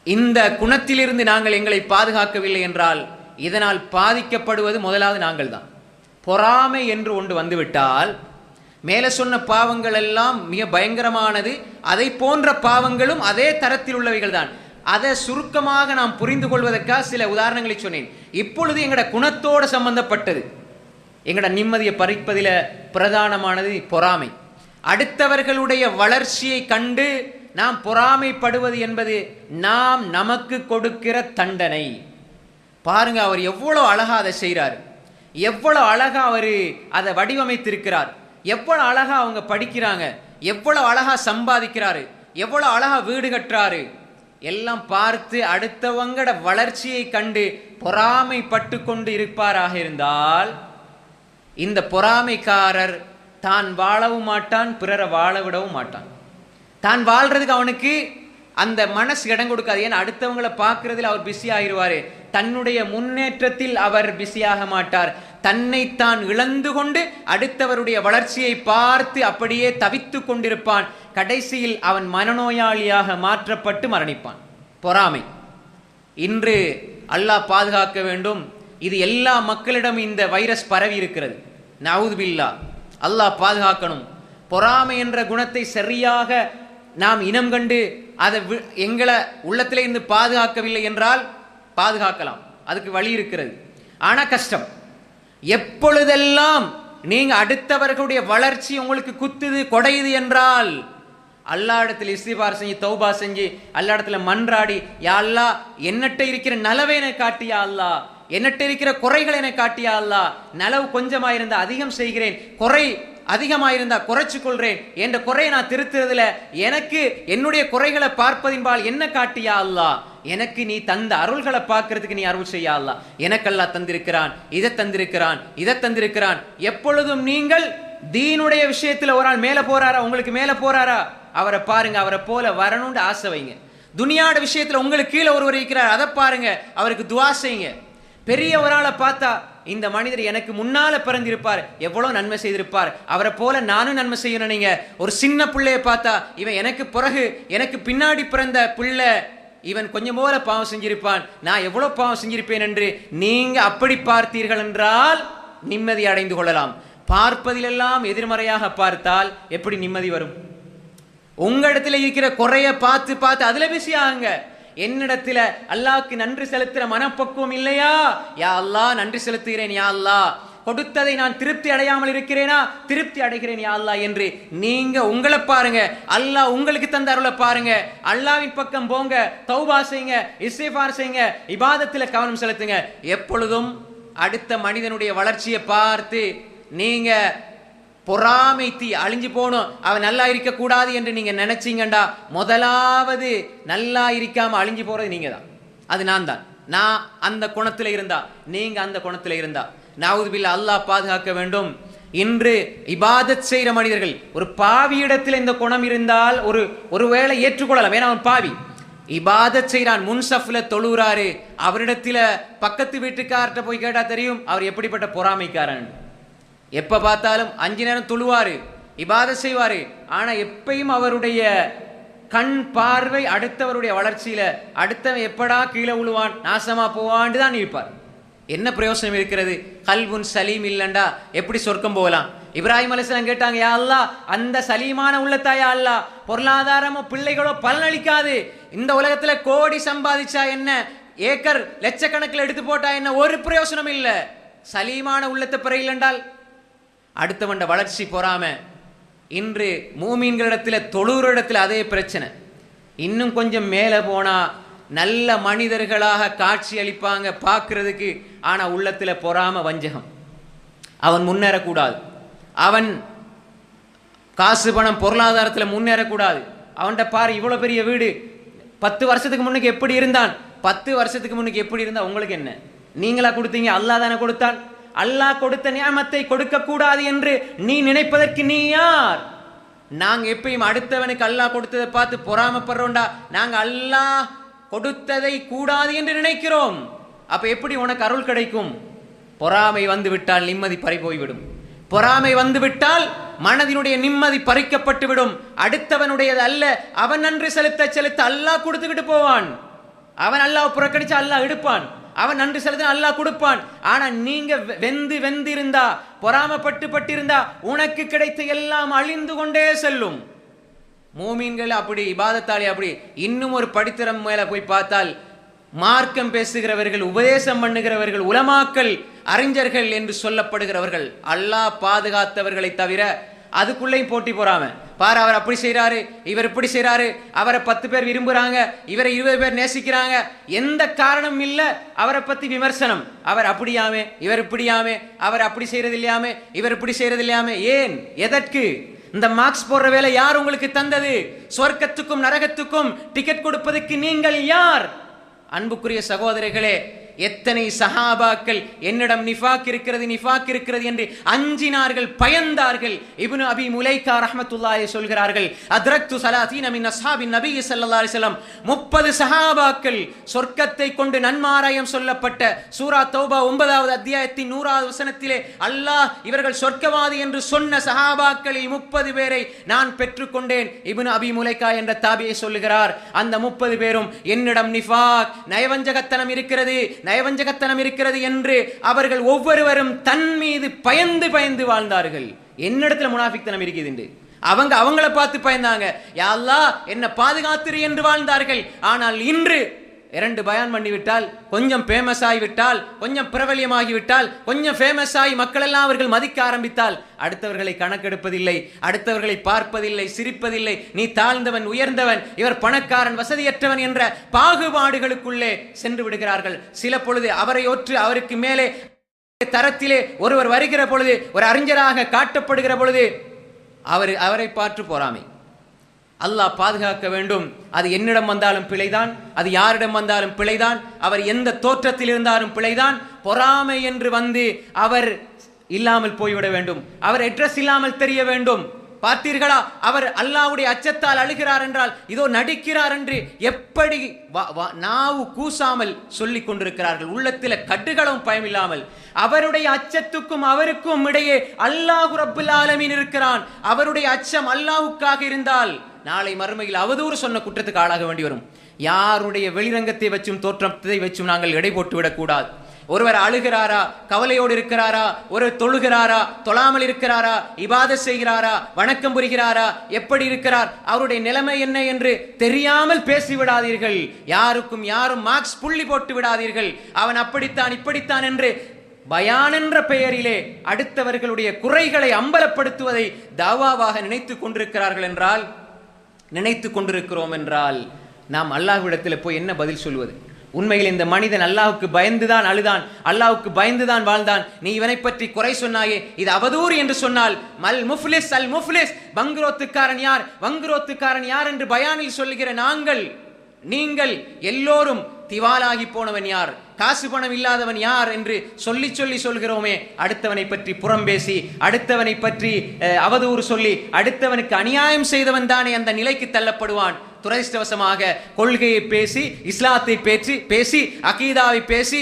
இந்த குணத்திலிருந்து நாங்கள் எங்களை பாதுகாக்கவில்லை என்றால் இதனால் பாதிக்கப்படுவது முதலாவது நாங்கள் தான். பொறாமை என்று ஒன்று வந்துவிட்டால் மேலே சொன்ன பாவங்கள் எல்லாம் மிக பயங்கரமானது. அதை போன்ற பாவங்களும் அதே தரத்தில் உள்ளவைகள் தான். அதை சுருக்கமாக நாம் புரிந்து கொள்வதற்காக சில உதாரணங்களை சொன்னேன். இப்பொழுது எங்களோட குணத்தோடு சம்பந்தப்பட்டது. எங்களோட நிம்மதியை பறிப்பதில் பிரதானமானது பொறாமை. அடுத்தவர்களுடைய வளர்ச்சியை கண்டு நாம் பொறாமைப்படுவது என்பது நாம் நமக்கு கொடுக்கிற தண்டனை. பாருங்க, அவர் எவ்வளோ அழகா அதை செய்கிறார், எவ்வளோ அழகா அவர் அதை வடிவமைத்திருக்கிறார், எவ்வளோ அழகா அவங்க படிக்கிறாங்க, எவ்வளோ அழகா சம்பாதிக்கிறாரு, எவ்வளோ அழகா வீடு கட்டுறாரு. எல்லாம் பார்த்து அடுத்தவங்கட வளர்ச்சியை கண்டு பொறாமைப்பட்டு கொண்டு இருப்பாராக இருந்தால் இந்த பொறாமைக்காரர் தான் வாழவும் மாட்டான், பிறரை வாழ விடவும் மாட்டான். தான் வாழ்றதுக்கு அவனுக்கு அந்த மனசு இடம் கொடுக்காது. ஏன்னா அடுத்தவங்களை பார்க்கறதில் அவர் பிஸி ஆகிடுவார். தன்னுடைய முன்னேற்றத்தில் அவர் பிஸியாக மாட்டார். தன்னைத்தான் இழந்து கொண்டு அடுத்தவருடைய வளர்ச்சியை பார்த்து அப்படியே தவித்து கொண்டிருப்பான். கடைசியில் அவன் மனநோயாளியாக மாற்றப்பட்டு மரணிப்பான். பொறாமை இன்று அல்லாஹ் பாதுகாக்க வேண்டும். இது எல்லா மக்களிடமும் இந்த வைரஸ் பரவி இருக்கிறது. நவுது பில்லா, அல்லாஹ் பாதுகாக்கணும். பொறாமை என்ற குணத்தை சரியாக நாம் இனம் கண்டு அதை எங்களை உள்ளத்திலே இருந்து பாதுகாக்கவில்லை என்றால் பாதுகாக்கலாம், அதுக்கு வழி இருக்கிறது. ஆனால் கஷ்டம். எப்பொழுதெல்லாம் நீங்க அடுத்தவர்களுடைய வளர்ச்சி உங்களுக்கு குத்துது கொடையுது என்றால் அல்லா இடத்துல இஸ்திஃபார் செஞ்சு தௌபா செஞ்சு அல்லா இடத்துல மன்றாடி, யா அல்லாஹ் என்னட்ட இருக்கிற நலவை என காட்டியா அல்லாஹ், என்னட்ட இருக்கிற குறைகளை என காட்டியா அல்லாஹ், நலவு கொஞ்சமாயிருந்தா அதிகம் செய்கிறேன், குறை அதிகமாயிருந்தா குறைச்சு கொள்றேன், என்ற குறையை நான் திருத்துறதுல எனக்கு என்னுடைய குறைகளை பார்ப்பதின்பால் என்ன காட்டியா அல்லாஹ், எனக்கு நீ தந்த அருள்களை பார்க்கறதுக்கு நீ அருள் செய்யா அல்லாஹ், எனக்கு அல்லாஹ் தந்திருக்கிறான், இதை தந்திருக்கிறான், இதை தந்திருக்கிறான். எப்பொழுதும் நீங்கள் தீனுடைய விஷயத்துல ஒரு ஆள் மேல போறாரா, உங்களுக்கு மேல போறாரா, அவரை பாருங்க, அவரை போல வரணும்னு ஆசை வைங்க. துனியாட விஷயத்துல உங்களுக்கு கீழே ஒருவர் இருக்கிறார், அதை பாருங்க, அவருக்கு துவா செய்யுங்க. பெரிய ஒரு ஆளை பார்த்தா இந்த மனிதர் எனக்கு முன்னால பிறந்திருப்பார், எவ்வளவு நன்மை செய்திருப்பார், அவரை போல நானும் நன்மை செய்யணும். நீங்க ஒரு சின்ன பிள்ளைய பார்த்தா இவன் எனக்கு பிறகு எனக்கு பின்னாடி பிறந்த பிள்ளை, இவன் கொஞ்சம் போல பாவம் செஞ்சிருப்பான், நான் எவ்வளவு பாவம் செஞ்சிருப்பேன் என்று நீங்க அப்படி பார்த்தீர்கள் என்றால் நிம்மதி அடைந்து கொள்ளலாம். பார்ப்பதிலெல்லாம் எதிர்மறையாக பார்த்தால் எப்படி நிம்மதி வரும்? உங்களிடத்துல இருக்கிற குறைய பார்த்து பார்த்து அதுல பிஸி ஆகுங்க. என்னிடத்துல அல்லாஹ்க்கு நன்றி செலுத்துற மனப்பக்குவம் இல்லையா, யா அல்லாஹ் நன்றி செலுத்துகிறேன், யா அல்லாஹ் கொடுத்ததை நான் திருப்தி அடையாமல் இருக்கிறேனா, திருப்தி அடைகிறேன் யா அல்லாஹ் என்று நீங்க உங்களை பாருங்க. அல்லாஹ் உங்களுக்கு தந்த அருளை பாருங்க. அல்லாஹ்வின் பக்கம் போங்க, தௌபா செய்யுங்க, இஸ்திஃபார் செய்யுங்க, இபாதத்துல கவனம் செலுத்துங்க. எப்பொழுதும் அடுத்த மனிதனுடைய வளர்ச்சியை பார்த்து நீங்க பொறாமைத்தி அழிஞ்சு போகணும், அவன் நல்லா இருக்க கூடாது என்று நீங்க நினைச்சீங்கண்டா முதலாவது நல்லா இருக்காம அழிஞ்சு போறது நீங்க தான். அது நான் தான். நான் அந்த குணத்துல இருந்தா, நீங்க அந்த குணத்துல இருந்தா, நவுது பில்லா, அல்லாஹ் பாதுகாக்க வேண்டும். இன்று இபாதத் செய்கிற மனிதர்கள், ஒரு பாவியிடத்தில் இந்த குணம் இருந்தால் ஒருவேளை ஏற்றுக்கொள்ளலாம். ஏன்னா அவன் பாவி, இபாதத் செய்கிறான், முன்சஃப்ல தொழுகிறாரு, அவரிடத்துல பக்கத்து வீட்டுக்கார்ட்ட போய் கேட்டா தெரியும் அவர் எப்படிப்பட்ட பொறாமைக்காரன். எப்ப பார்த்தாலும் 5 நேரம் தொழுவாரு, இபாதத் செய்வாரு, ஆனா எப்பயும் அவருடைய கண் பார்வை அடுத்தவருடைய வளர்ச்சியில, அடுத்தவன் எப்படா கீழே விழுவான் நாசமா போவான்னு தான் இருப்பார். என்ன பிரயோசனம் இருக்கிறது? கல்புன் சலீம் இல்லண்டா எப்படி சொர்க்கம் போகலாம்? இப்ராஹிம் அலைஹிஸ்ஸலாம் கேட்டாங்க, யா அல்லாஹ் அந்த சலீமான உள்ளத்தாயா அல்லாஹ், பொருளாதாரமோ பிள்ளைகளோ பலனளிக்காது, இந்த உலகத்துல கோடி சம்பாதிச்சா என்ன, ஏக்கர் லட்சக்கணக்கில் எடுத்து போட்டா என்ன, ஒரு பிரயோசனம் இல்லை. சலீமான உள்ளத்தை பெற இல்லைன்றால் அடுத்தவண்ட வளர்ச்சி பொறாம. இன்று மூமீன்களிடத்தில் தொழுகிற அதே பிரச்சனை. இன்னும் கொஞ்சம் மேலே போனா நல்ல மனிதர்களாக காட்சி அளிப்பாங்க பார்க்கறதுக்கு, ஆனா உள்ளத்துல பொறாம வஞ்சகம். அவன் முன்னேறக்கூடாது, அவன் காசு பணம் பொருளாதாரத்தில் முன்னேறக்கூடாது. அவன்கிட்ட பாரு இவ்வளவு பெரிய வீடு, 10 வருஷத்துக்கு முன்னுக்கு எப்படி இருந்தான், 10 வருஷத்துக்கு முன்னுக்கு எப்படி இருந்தா உங்களுக்கு என்ன? நீங்களா கொடுத்தீங்க? அல்லாஹ் தானே கொடுத்தான். அல்லாஹ் கொடுத்த நியமத்தை கொடுக்க கூடாது என்று நீ நினைப்பதற்கு நீ யார்? நாங்க எப்பயும் அடுத்தவனுக்கு அல்லாஹ் கொடுத்ததை பார்த்து பொறாமப்படுறோம்டா. நாங்க அல்லாஹ் கொடுத்ததை கூடாது என்று நினைக்கிறோம். அப்ப எப்படி உனக்கு அருள் கிடைக்கும்? பொறாமை வந்து விட்டால் நிம்மதி பறி போய்விடும். பொறாமை வந்து விட்டால் மனதினுடைய நிம்மதி பறிக்கப்பட்டு விடும். அடுத்தவனுடையது அல்ல, அவன் நன்றி செலுத்த செலுத்த அல்லாஹ் கொடுத்துக்கிட்டு போவான். அவன் அல்லாஹ் புறக்கணிச்சா அல்லாஹ் எடுப்பான், அவன் நன்றி செலுத்த அல்லாஹ் கொடுப்பான். ஆனா நீங்க வெந்திருந்தா, பொறாமப்பட்டு உனக்கு கிடைத்த எல்லாம் அழிந்து கொண்டே செல்லும். மூமீன்கள் அப்படி, இபாதத்தாளி அப்படி. இன்னும் ஒரு படித்தரம் மேல போய் பார்த்தால், மார்க்கம் பேசுகிறவர்கள், உபதேசம் பண்ணுகிறவர்கள், உலமாக்கள், அறிஞர்கள் என்று சொல்லப்படுகிறவர்கள், அல்லாஹ் பாதுகாத்தவர்களை தவிர அதுக்குள்ளேயும் போட்டி போறாம பாரு, அவர் அப்படி செய்யறாரு, இவர் இப்படி செய்யறாரு, அவரை 10 பேர் விரும்புறாங்க, இவரை 20 பேர் நேசிக்கிறாங்க, எந்த காரணம் இல்ல அவரை பத்தி விமர்சனம். அவர் அப்படியாமே, இவர் இப்படியாமே, அவர் அப்படி செய்யறது இல்லையாமே, இவர் இப்படி செய்யறது இல்லையாமே. ஏன், எதற்கு? இந்த மார்க்ஸ் போடுற வேலை யார் உங்களுக்கு தந்தது? சொர்க்கத்துக்கும் நரகத்துக்கும் டிக்கெட் கொடுப்பதற்கு நீங்கள் யார்? அன்புக்குரிய சகோதரர்களே, எத்தனை சஹாபாக்கள் என்னிடம் நிஃபாக் இருக்கிறது என்று அஞ்சினார்கள், பயந்தார்கள். இப்னு அபி முலைகா ரஹ்மத்துல்லாஹி சொல்கிறார்கள், அத்ரக்து ஸலாதீன மின் அஸ்ஹாபின் நபி ஸல்லல்லாஹு அலைஹி வஸல்லம், 30 சஹாபாக்கள் சொர்க்கத்தை கொண்டு நன்மாராயம் சொல்லப்பட்ட சூரா தௌபா 9வது அத்தியாயத்தின் 100வது வசனத்திலே அல்லாஹ் இவர்கள் சொர்க்கவாதி என்று சொன்ன சஹாபாக்களில் 30 பேரை நான் பெற்றுக்கொண்டேன். இப்னு அபி முலைகா என்ற தாபியை சொல்லுகிறார், அந்த 30 பேரும் என்னிடம் நிஃபாக், நயவஞ்சகத்தனம் இருக்கிறது என்று அவர்கள் ஒவ்வொருவரும் தன் மீது பயந்து வாழ்ந்தார்கள். என்னிடத்துல முனாஃபிக்தனம் இருக்குது என்று அவங்கள பார்த்து பயந்தாங்க. யா அல்லாஹ் என்ன பாதுகாத்திரு என்று வாழ்ந்தார்கள். ஆனால் இன்று 2 பயான் பண்ணிவிட்டால், கொஞ்சம் ஃபேமஸ் ஆகிவிட்டால், கொஞ்சம் பிரபலியமாகிவிட்டால், கொஞ்சம் ஃபேமஸ் ஆகி மக்கள் எல்லாம் அவர்கள் மதிக்க ஆரம்பித்தால், அடுத்தவர்களை கணக்கெடுப்பதில்லை, அடுத்தவர்களை பார்ப்பதில்லை, சிரிப்பதில்லை. நீ தாழ்ந்தவன், உயர்ந்தவன், இவர் பணக்காரன், வசதியற்றவன் என்ற பாகுபாடுகளுக்குள்ளே சென்று விடுகிறார்கள். சில பொழுது அவரை ஒற்று அவருக்கு மேலே தரத்திலே ஒருவர் வருகிற பொழுது, ஒரு அறிஞராக காட்டப்படுகிற பொழுது அவரை பார்த்து பொறாமை. அல்லாஹ் பாதுகாக்க வேண்டும். அது என்னிடம் வந்தாலும் பிழைதான், அது யாரிடம் வந்தாலும் பிழைதான், அவர் எந்த தோற்றத்தில் இருந்தாலும் பிழைதான். பொறாமை என்று வந்து அவர் இல்லாமல் போய்விட வேண்டும், அவர் அட்ரஸ் இல்லாமல் தெரிய வேண்டும். பார்த்தீர்களா, அவர் அல்லாஹ்வுடைய அச்சத்தால் அழுகிறார் என்றால் இதோ நடிக்கிறார் என்று எப்படி நாவு கூசாமல் சொல்லிக் கொண்டிருக்கிறார்கள். உள்ளத்தில் கடுகளவும் பயமில்லாமல் அவருடைய அச்சத்துக்கும் அவருக்கும் இடையே அல்லாஹ் ரப்புல் ஆலமீன் இருக்கிறான். அவருடைய அச்சம் அல்லாஹ்வுக்காக இருந்தால் நாளை மறுமையில் அவதூறு சொன்ன குற்றத்துக்கு ஆளாக வேண்டி வரும். யாருடைய வெளிரங்கத்தை வச்சும் தோற்றத்தை வச்சும் நாங்கள் எடை போட்டு விடக்கூடாது. ஒருவர் அழுகிறாரா, கவலையோடு இருக்கிறாரா, ஒரு தொழுகிறாரா, தொழாமல் இருக்கிறாரா, இபாதத் செய்கிறாரா, வணக்கம் புரிகிறாரா, எப்படி இருக்கிறார், அவருடைய நிலைமை என்ன என்று தெரியாமல் பேசிவிடாதீர்கள். யாருக்கும் யாரும் மார்க்ஸ் புள்ளி போட்டு விடாதீர்கள். அவன் அப்படித்தான் இப்படித்தான் என்று பயான் என்ற பெயரிலே அடுத்தவர்களுடைய குறைகளை அம்பலப்படுத்துவதை தாவாவாக நினைத்து கொண்டிருக்கிறோம் என்றால் நாம் அல்லாஹ்விடத்தில் போய் என்ன பதில் சொல்வது? உண்மையில் இந்த மனிதன் அல்லாஹ்வுக்கு பயந்துதான் அழுதான், அல்லாஹ்வுக்கு பயந்துதான் வாழ்ந்தான். நீ இவனை பற்றி குறை சொன்னாயே, இது அவதூறு என்று சொன்னால் மல் முஃப்லிஸ் அல் முஃப்லிஸ், வங்குரோத்துக்காரன் யார் என்று பயானில் சொல்லுகிற நீங்கள் எல்லோரும் திவாலாகி போனவன் யார், காசு பணம் இல்லாதவன் யார் என்று சொல்கிறோமே. அடுத்தவனை பற்றி புறம் பேசி, அடுத்தவனை பற்றி அவதூறு சொல்லி, அடுத்தவனுக்கு அநியாயம் செய்தவன் தானே அந்த நிலைக்கு தள்ளப்படுவான். துரதிஷ்டவசமாக கொள்கையை பேசி, இஸ்லாத்தை பேசி, அகீதாவை பேசி,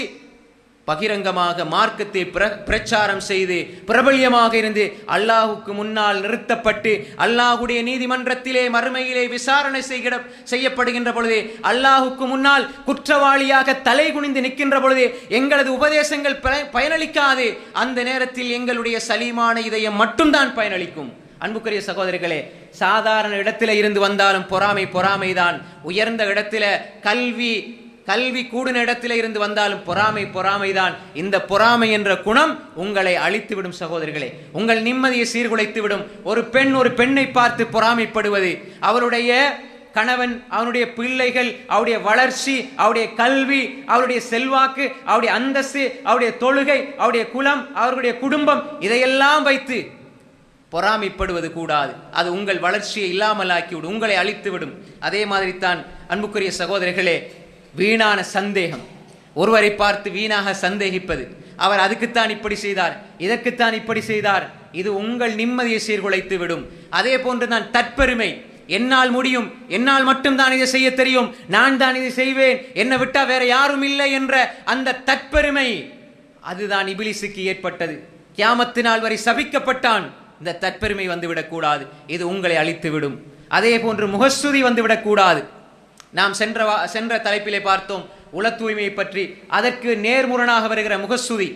பகிரங்கமாக மார்க்கத்தை பிரச்சாரம் செய்து பிரபல்யமாக இருந்து அல்லாஹுக்கு முன்னால் நிறுத்தப்பட்டு அல்லாஹுடைய நீதிமன்றத்திலே மறுமையிலே விசாரணை செய்யப்படுகின்ற பொழுது, அல்லாஹுக்கு முன்னால் குற்றவாளியாக தலை குனிந்து நிற்கின்ற பொழுது எங்களது உபதேசங்கள் பயனளிக்காது. அந்த நேரத்தில் எங்களுடைய சலீமான இதயம் மட்டும்தான் பயனளிக்கும். அன்புக்குரிய சகோதரர்களே, சாதாரண இடத்தில இருந்து வந்தாலும் பொறாமைதான். உயர்ந்த இடத்தில கல்வி கூடின இடத்திலே இருந்து வந்தாலும் பொறாமைதான். இந்த பொறாமை என்ற குணம் உங்களை அழித்துவிடும் சகோதரர்களே, உங்கள் நிம்மதியை சீர்குலைத்துவிடும். ஒரு பெண்ணை பார்த்து பொறாமைப்படுவது, அவருடைய கணவன், அவனுடைய பிள்ளைகள், அவருடைய வளர்ச்சி, அவருடைய கல்வி, அவருடைய செல்வாக்கு, அவருடைய அந்தஸ்து, அவருடைய தொழுகை, அவருடைய குலம், அவருடைய குடும்பம், இதையெல்லாம் வைத்து பொறாமைப்படுவது கூடாது. அது உங்கள் வளர்ச்சியை இல்லாமலாக்கிவிடும், உங்களை அழித்துவிடும். அதே மாதிரி தான் அன்புக்குரிய சகோதரர்களே, வீணான சந்தேகம், ஒருவரை பார்த்து வீணாக சந்தேகிப்பது, அவர் அதுக்குத்தான் இப்படி செய்தார், இதற்குத்தான் இப்படி செய்தார், இது உங்கள் நிம்மதியை சீர்குலைத்து விடும். அதே போன்று தான் தற்பெருமை, என்னால் முடியும், என்னால் மட்டும்தான் இதை செய்ய தெரியும், நான் தான் இதை செய்வேன், என்னை விட்டா வேற யாரும் இல்லை என்ற அந்த தற்பெருமை, அதுதான் இபிலிசுக்கு ஏற்பட்டது. கியாமத்து நாள் வரை சபிக்கப்பட்டான். இந்த தற்பெருமை வந்துவிடக்கூடாது, இது உங்களை அழித்துவிடும். அதே போன்று முகஸ்துதி வந்துவிடக்கூடாது. நாம் சென்ற தலைப்பிலே பார்த்தோம் உள தூய்மையை பற்றி. அதற்கு நேர்முரணாக வருகிற முகஸ்துதி,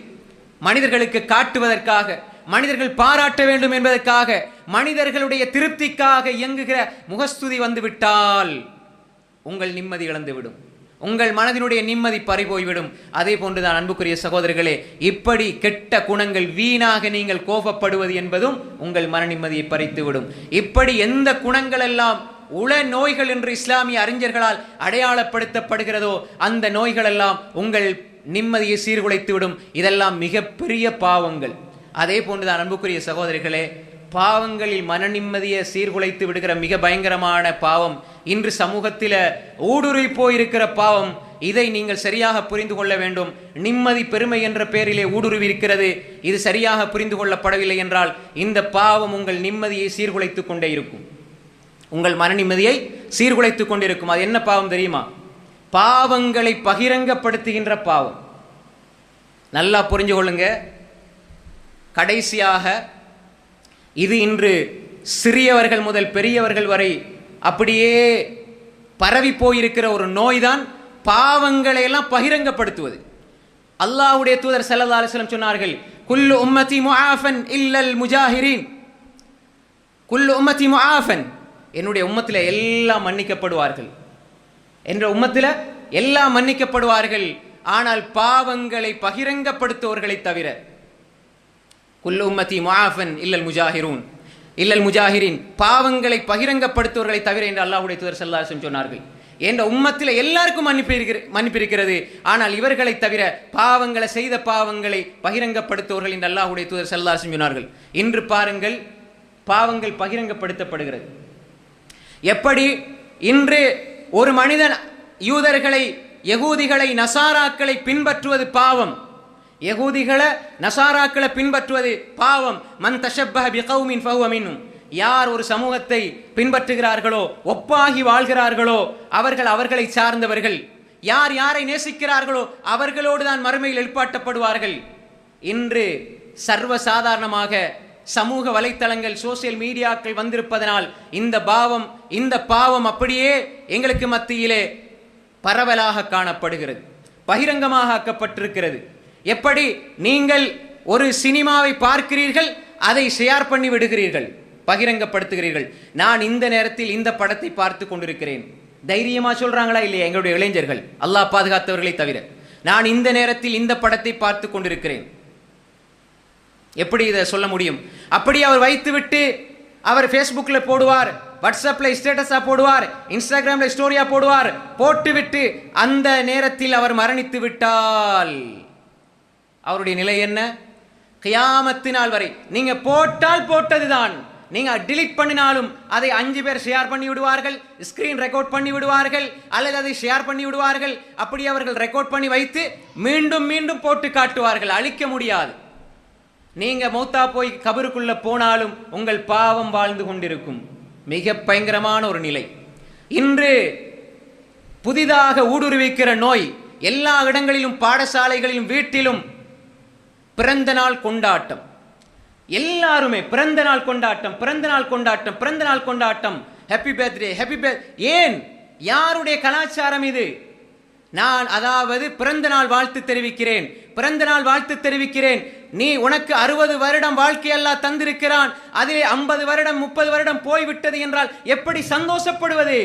மனிதர்களுக்கு காட்டுவதற்காக, மனிதர்கள் பாராட்ட வேண்டும் என்பதற்காக, மனிதர்களுடைய திருப்திக்காக இயங்குகிற முகஸ்துதி வந்துவிட்டால் உங்கள் நிம்மதி இழந்துவிடும், உங்கள் மனதினுடைய நிம்மதி பறிபோய்விடும். அதே போன்றுதான் அன்புக்குரிய சகோதரர்களே, இப்படி கெட்ட குணங்கள் வீணாக நீங்கள் கோபப்படுவது என்பதும் உங்கள் மன நிம்மதியை பறித்துவிடும். இப்படி எந்த குணங்கள் எல்லாம் உள நோய்கள் என்று இஸ்லாமிய அறிஞர்களால் அடையாளப்படுத்தப்படுகிறதோ அந்த நோய்கள் எல்லாம் உங்கள் நிம்மதியை சீர்குலைத்து விடும். இதெல்லாம் மிகப்பெரிய பாவங்கள். அதே போன்றுதான் அன்புக்குரிய சகோதரிகளே, பாவங்களில் மன நிம்மதியை சீர்குலைத்து விடுகிற மிக பயங்கரமான பாவம் இன்று சமூகத்தில் ஊடுருவி போயிருக்கிற பாவம். இதை நீங்கள் சரியாக புரிந்து கொள்ள வேண்டும். நிம்மதி பெருமை என்ற பெயரிலே ஊடுருவி இருக்கிறது. இது சரியாக புரிந்து கொள்ளப்படவில்லை என்றால் இந்த பாவம் உங்கள் நிம்மதியை சீர்குலைத்து கொண்டே இருக்கும், உங்கள் மன நிம்மதியை சீர்குலைத்து கொண்டிருக்கும். அது என்ன பாவம் தெரியுமா? பாவங்களை பகிரங்கப்படுத்துகின்ற பாவம். நல்லா புரிஞ்சு கொள்ளுங்க. கடைசியாக இது இன்று சிறியவர்கள் முதல் பெரியவர்கள் வரை அப்படியே பரவி போயிருக்கிற ஒரு நோய்தான் பாவங்களை எல்லாம் பகிரங்கப்படுத்துவது. அல்லாஹ்வுடைய தூதர் ஸல்லல்லாஹு அலைஹி வஸல்லம் சொன்னார்கள், குல்லு உம்மதி முஆஃபன் இல்லல் முஜாஹிரீன். குல்லு உம்மதி முஆஃபன், என்னுடைய உம்மத்தில் எல்லாம் மன்னிக்கப்படுவார்கள், என்ற உம்மத்தில் எல்லாம் மன்னிக்கப்படுவார்கள், ஆனால் பாவங்களை பகிரங்கப்படுத்துவர்களை தவிர. குல்லு உம்மதி முஆஃபன் இல்லல் முஜாஹிரூன், இல்லல் முஜாஹிரீன், பாவங்களை பகிரங்கப்படுத்துவர்களை தவிர என்று அல்லாஹ்வுடைய தூதர் ஸல்லல்லாஹு அலைஹி வஸல்லம் சொன்னார்கள். என்ற உம்மத்தில் எல்லாருக்கும் மன்னிப்பு இருக்கிறது, ஆனால் இவர்களை தவிர பாவங்களை செய்த பாவங்களை பகிரங்கப்படுத்துவர்கள் என்று அல்லாஹ்வுடைய தூதர் ஸல்லல்லாஹு அலைஹி வஸல்லம் சொன்னார்கள். இன்று பாருங்கள், பாவங்கள் பகிரங்கப்படுத்தப்படுகிறது. எப்படி இன்று ஒரு மனிதன் யூதர்களை, யகூதிகளை, நசாராக்களை பின்பற்றுவது பாவம், யகூதிகளை நசாராக்களை பின்பற்றுவது பாவம். மன் தஷப்பஹ பிகௌமின் ஃபஹுவ மின்ஹும், யார் ஒரு சமூகத்தை பின்பற்றுகிறார்களோ, ஒப்பாகி வாழ்கிறார்களோ அவர்கள் அவர்களை சார்ந்தவர்கள். யார் யாரை நேசிக்கிறார்களோ அவர்களோடு தான் மறுமையில் எழுப்பாட்டப்படுவார்கள். இன்று சர்வசாதாரணமாக சமூக வலைத்தளங்கள், சோசியல் மீடியாக்கள் வந்திருப்பதனால் இந்த பாவம் அப்படியே எங்களுக்கு மத்தியிலே பரவலாக காணப்படுகிறது, பகிரங்கமாக ஆக்கப்பட்டிருக்கிறது. எப்படி நீங்கள் ஒரு சினிமாவை பார்க்கிறீர்கள், அதை ஷேர் பண்ணி விடுகிறீர்கள், பகிரங்கப்படுத்துகிறீர்கள். நான் இந்த நேரத்தில் இந்த படத்தை பார்த்து கொண்டிருக்கிறேன், தைரியமா சொல்றாங்களா இல்லையா எங்களுடைய இளைஞர்கள், அல்லாஹ் பாதுகாத்தவர்களை தவிர? நான் இந்த நேரத்தில் இந்த படத்தை பார்த்து கொண்டிருக்கிறேன். எப்படி இதை சொல்ல முடியும்? அப்படி அவர் வைத்துவிட்டு அவர் ஃபேஸ்புக்கில் போடுவார், வாட்ஸ்அப்பில் ஸ்டேட்டஸாக போடுவார், இன்ஸ்டாகிராமில் ஸ்டோரியாக போடுவார். போட்டுவிட்டு அந்த நேரத்தில் அவர் மரணித்து விட்டால் அவருடைய நிலை என்ன? கியாமத்து நாள் வரை நீங்க போட்டால் போட்டதுதான், நீங்க டிலீட் பண்ணினாலும் அதை 5 பேர் ஷேர் பண்ணி விடுவார்கள், ஸ்கிரீன் ரெக்கார்ட் பண்ணி விடுவார்கள், அல்லது அதை ஷேர் பண்ணி விடுவார்கள். அப்படி அவர்கள் ரெக்கார்ட் பண்ணி வைத்து மீண்டும் மீண்டும் போட்டு காட்டுவார்கள், அழிக்க முடியாது. நீங்க மௌத்தா போய் கபருக்குள்ள போனாலும் உங்கள் பாவம் வாழ்ந்து கொண்டிருக்கும். மிக பயங்கரமான ஒரு நிலை. இன்று புதிதாக ஊடுருவிக்கிற நோய் எல்லா இடங்களிலும், பாடசாலைகளிலும், வீட்டிலும் பிறந்த நாள் கொண்டாட்டம். எல்லாருமே பிறந்த நாள் கொண்டாட்டம், பிறந்த நாள் கொண்டாட்டம், பிறந்த நாள் கொண்டாட்டம், ஹாப்பி பர்த்டே, ஹாப்பி பர்த்டே. ஏன்? யாருடைய கலாச்சாரம் இது? நான் அதாவது பிறந்த நாள் வாழ்த்து தெரிவிக்கிறேன், பிறந்த நாள் வாழ்த்து தெரிவிக்கிறேன். நீ உனக்கு 60 வருடம் வாழ்க்கை அல்லாஹ் தந்திருக்கிறான், அதிலே 50 வருடம் 30 வருடம் போய்விட்டது என்றால் எப்படி சந்தோஷப்படுவது?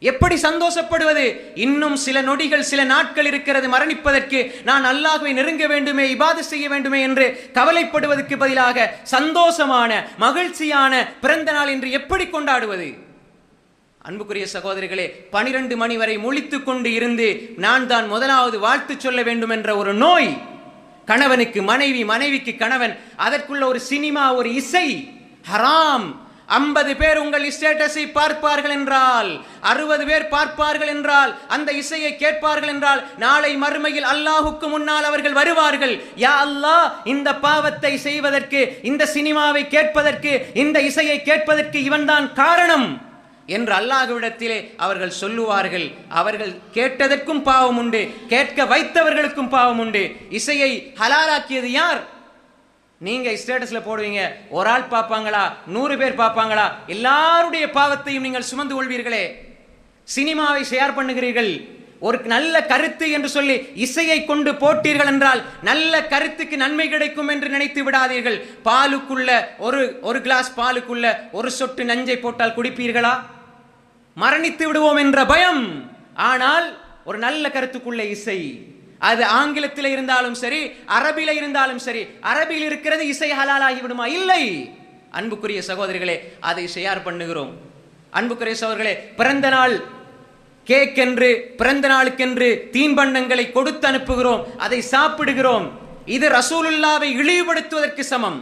எப்படி சந்தோஷப்படுவது? இன்னும் சில நொடிகள், சில நாட்கள் இருக்கிறது மரணிப்பதற்கு, நான் அல்லாஹ்வை நெருங்க வேண்டுமே, இபாதத் செய்ய வேண்டுமே என்று கவலைப்படுவதற்கு பதிலாக சந்தோஷமான மகிழ்ச்சியான பிறந்த நாள் என்று எப்படி கொண்டாடுவது? அன்புக்குரிய சகோதரிகளே, 12 மணி வரை முழித்துக் கொண்டு இருந்து நான் தான் முதலாவது வாழ்த்து சொல்ல வேண்டும் என்ற ஒரு நோய். கணவனுக்கு மனைவி, மனைவிக்கு கணவன், அதற்குள்ள ஒரு சினிமா, ஒரு இசை, ஹராம். 50 பேர் உங்கள் ஸ்டேட்டஸை பார்ப்பார்கள் என்றால், 60 பேர் பார்ப்பார்கள் என்றால், அந்த இசையை கேட்பார்கள் என்றால், நாளை மறுமையில் அல்லாஹுக்கு முன்னால் அவர்கள் வருவார்கள். யா அல்லாஹ், இந்த பாவத்தை செய்வதற்கு, இந்த சினிமாவை கேட்பதற்கு, இந்த இசையை கேட்பதற்கு இவன்தான் காரணம் என்று அல்லாஹ்விடத்திலே அவர்கள் சொல்லுவார்கள். அவர்கள் கேட்டதற்கும் பாவம் உண்டு, கேட்க வைத்தவர்களுக்கும் பாவம் உண்டு. இசையை ஹலாலாக்கியது யார்? நீங்க ஸ்டேட்டஸ்ல போடுவீங்க, ஒரு ஆள் பார்ப்பாங்களா, 100 பேர் பார்ப்பாங்களா? எல்லாருடைய பாவத்தையும் நீங்கள் சுமந்து கொள்வீர்களே. சினிமாவை ஷேர் பண்ணுகிறீர்கள். ஒரு நல்ல கருத்து என்று சொல்லி இசையை கொண்டு போட்டீர்கள் என்றால் நல்ல கருத்துக்கு நன்மை கிடைக்கும் என்று நினைத்து விடாதீர்கள். பாலுக்குள்ள ஒரு கிளாஸ் பாலுக்குள்ள ஒரு சொட்டு நஞ்சை போட்டால் குடிப்பீர்களா? மரணித்து விடுவோம் என்ற பயம். ஆனால் ஒரு நல்ல கருத்துக்குள்ள இசை, அது ஆங்கிலத்தில் இருந்தாலும் சரி, அரபில இருந்தாலும் சரி. அரபியில் இருக்கிறது இசை ஹலாலாகி விடுமா? இல்லை. அன்புக்குரிய சகோதரிகளே, அதை ஷேர் பண்ணுகிறோம். அன்புக்குரிய சகோதரர்களே, பிறந்த நாள் கேக் என்று, பிறந்த நாளுக்கென்று தீன்பண்டங்களை கொடுத்து அனுப்புகிறோம், அதை சாப்பிடுகிறோம். இது ரசூலுல்லாவை இழிவுபடுத்துவதற்கு சமம்.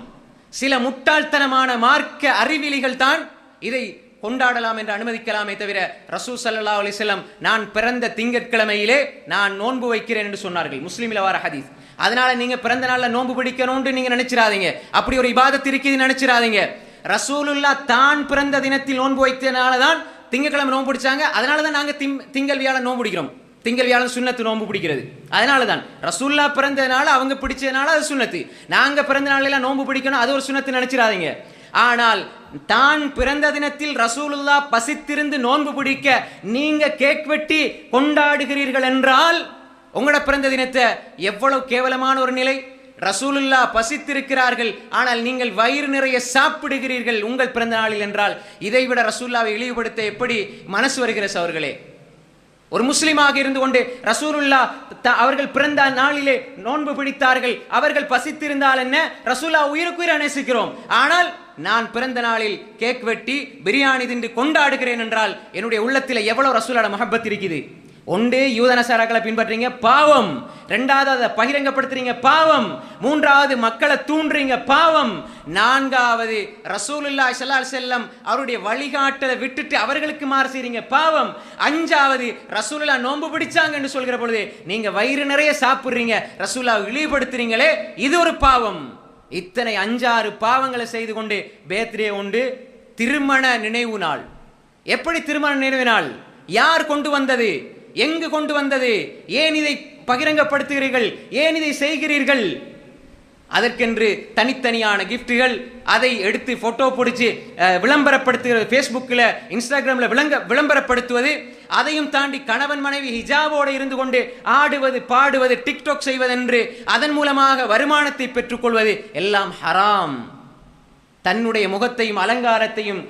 சில முட்டாள்தனமான மார்க்க அறிவிலிகள் தான் இதை கொண்டாடலாம் என்று அனுமதிக்கலாமே தவிர, ரசூல் ஸல்லல்லாஹு அலைஹி வஸல்லம் நான் பிறந்த திங்கட்கிழமையிலே நான் நோன்பு வைக்கிறேன் என்று சொன்னார்கள். முஸ்லிமில் வர ஹதீஸ். அதனால நீங்க பிறந்த நாள்ல நோன்பு பிடிக்கணும்னு நீங்க நினைச்சிராதீங்க. அப்படி ஒரு இபாதத் இருக்குது நினைச்சிராதீங்க. ரசூலுல்லா தான் பிறந்த தினத்தில் நோன்பு வைத்தனால தான் திங்கட்கிழமை நோன்பு பிடிச்சாங்க. அதனால தான் நாங்க திங்கள் வியாழன் நோன்பு பிடிக்கிறோம். திங்கள் வியாழன் சுன்னத்து நோன்பு பிடிக்கிறது. அதனால தான் ரசூல்லா பிறந்ததுனால அவங்க பிடிச்சதுனால அது சுன்னத்து. நாங்க பிறந்த நாளெல்லாம் நோன்பு பிடிக்கணும், அது ஒரு சுன்னத்து நினைச்சிராதீங்க. ஆனால் தான் பிறந்த தினத்தில் ரசூலுல்லா பசித்திருந்து நோன்பு பிடிக்க நீங்க கேக் வெட்டி கொண்டாடுகிறீர்கள் என்றால் உங்களோட பிறந்த தினத்தை எவ்வளவு கேவலமான ஒரு நிலை. ரசூலுல்லா பசித்திருக்கிறார்கள், ஆனால் நீங்கள் வயிறு நிறைய சாப்பிடுகிறீர்கள் உங்கள் பிறந்த நாளில் என்றால் இதைவிட ரசூலுல்லாவை இழிவுபடுத்த எப்படி மனசு வருகிறது அவர்களே? ஒரு முஸ்லிமாக இருந்து கொண்டு ரசூலுல்லா அவர்கள் பிறந்த நாளிலே நோன்பு பிடித்தார்கள், அவர்கள் பசித்திருந்தால் என்ன, ரசூலுல்லா உயிருக்குயிர நேசிக்கிறோம், ஆனால் நான் பிறந்த நாளில் கேக் வெட்டி பிரியாணி தின்று கொண்டாடுகிறேன் என்றால் என்னுடைய உள்ளத்தில் எவ்வளவு ரசூலுல்லாஹ் மஹப்பத் இருக்குது. ஒன்று யூத நசாராக்களை பின்பற்றீங்க, பாவம். ரெண்டாவது அதை பகிரங்கப்படுத்துறீங்க, பாவம். மூன்றாவது மக்களை தூண்டுறீங்க, பாவம். நான்காவது ரசூலுல்லாஹி ஸல்லல்லாஹு அலைஹி வஸல்லம் அவருடைய வழிகாட்டலை விட்டுட்டு அவர்களுக்கு மாறு செய்றீங்க, பாவம். அஞ்சாவது ரசூலுல்லாஹ் நோன்பு பிடிச்சாங்க என்று சொல்கிற பொழுது நீங்க வயிறு நிறைய சாப்பிடுறீங்க, ரசூலுல்லாஹ் இழிவுபடுத்துறீங்களே, இது ஒரு பாவம். இத்தனை 5-6 பாவங்களை செய்து கொண்டு பேர்த்டே உண்டு. திருமண நினைவு நாள். எப்படி திருமண நினைவு நாள்? யார் கொண்டு வந்தது? எங்கு கொண்டு வந்தது? ஏன் இதை பகிரங்கப்படுத்துகிறீர்கள்? ஏன் இதை செய்கிறீர்கள்? அதற்கென்று தனித்தனியான கிஃப்ட்டுகள், அதை எடுத்து போட்டோ பிடிச்சி விளம்பரப்படுத்துகிறது, ஃபேஸ்புக்கில் இன்ஸ்டாகிராமில் விளம்பரப்படுத்துவது. அதையும் தாண்டி கணவன் மனைவி ஹிஜாபோடு இருந்து கொண்டு ஆடுவது, பாடுவது, டிக்டாக் செய்வதென்று அதன் மூலமாக வருமானத்தை பெற்றுக்கொள்வது எல்லாம் ஹராம். தன்னுடைய முகத்தையும் அலங்காரத்தையும்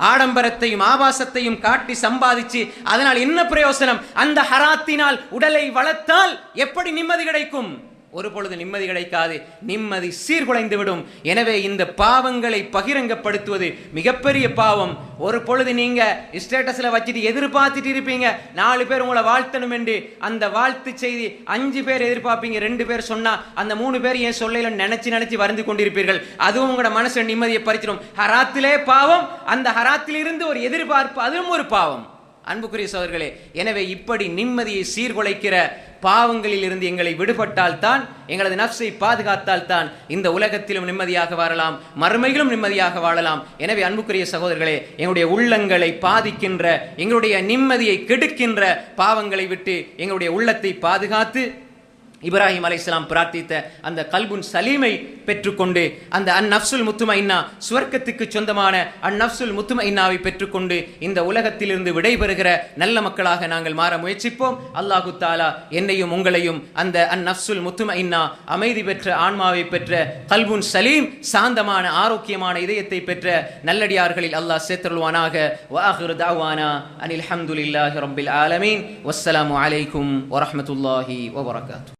ஆடம்பரத்தையும் ஆபாசத்தையும் காட்டி சம்பாதிச்சு அதனால் என்ன பிரயோசனம்? அந்த ஹராத்தினால் உடலை வளர்த்தால் எப்படி நிம்மதி கிடைக்கும்? ஒரு பொழுது நிம்மதி கிடைக்காது, நிம்மதி சீர்குலைந்து விடும். எனவே இந்த பாவங்களை பகிரங்கப்படுத்துவது மிகப்பெரிய பாவம். ஒரு பொழுது நீங்க ஸ்டேட்டஸ்ல வச்சுட்டு எதிர்பார்த்துட்டு இருப்பீங்க 4 பேர் உங்களை வாழ்த்தணும் என்று. அந்த வாழ்த்து செய்தி 5 பேர் எதிர்பார்ப்பீங்க, 2 பேர் சொன்னா அந்த 3 பேர் ஏன் சொல்ல நினைச்சு வருந்து கொண்டிருப்பீர்கள். அதுவும் உங்களோட மனசு நிம்மதியை பறிச்சிடும். ஹராத்திலே பாவம், அந்த ஹராத்திலிருந்து ஒரு எதிர்பார்ப்பு, அதுவும் ஒரு பாவம். அன்புக்குரிய சகோதரர்களே, எனவே இப்படி நிம்மதியை சீர்குலைக்கிற பாவங்களில் இருந்து எங்களை விடுபட்டால் தான், எங்களது நஃப்ஸை பாதுகாத்தால் தான் இந்த உலகத்திலும் நிம்மதியாக வாழலாம், மறுமையிலும் நிம்மதியாக வாழலாம். எனவே அன்புக்குரிய சகோதரர்களே, எங்களுடைய உள்ளங்களை பாதிக்கின்ற, எங்களுடைய நிம்மதியை கெடுக்கின்ற பாவங்களை விட்டு எங்களுடைய உள்ளத்தை பாதுகாத்து இப்ராஹிம் அலைஹிஸ்ஸலாம் பிரார்த்தித்த அந்த கல்புன் சலீமை பெற்றுக்கொண்டு அந்த அந்நஃப்சுல் முத்துமைன்னா, சுவர்க்கத்துக்கு சொந்தமான அந்நஃப்சுல் முத்துமைன்னாவை பெற்றுக்கொண்டு இந்த உலகத்திலிருந்து விடைபெறுகிற நல்ல மக்களாக நாங்கள் மாற முயற்சிப்போம். அல்லாஹு தஆலா என்னையும் உங்களையும் அந்த அந்நஃப்சுல் முத்துமைன்னா, அமைதி பெற்ற ஆன்மாவை பெற்ற கல்புன் சலீம், சாந்தமான ஆரோக்கியமான இதயத்தை பெற்ற நல்லடியார்களில் அல்லாஹ் சேர்த்தருள்வானாக. வஆகிரு தஅவானா அனில் ஹம்துலில்லாஹி ரப்பில் ஆலமீன். வஸ்ஸலாமு அலைக்கும் வரஹ்மத்துல்லாஹி வபரகாத்துஹு.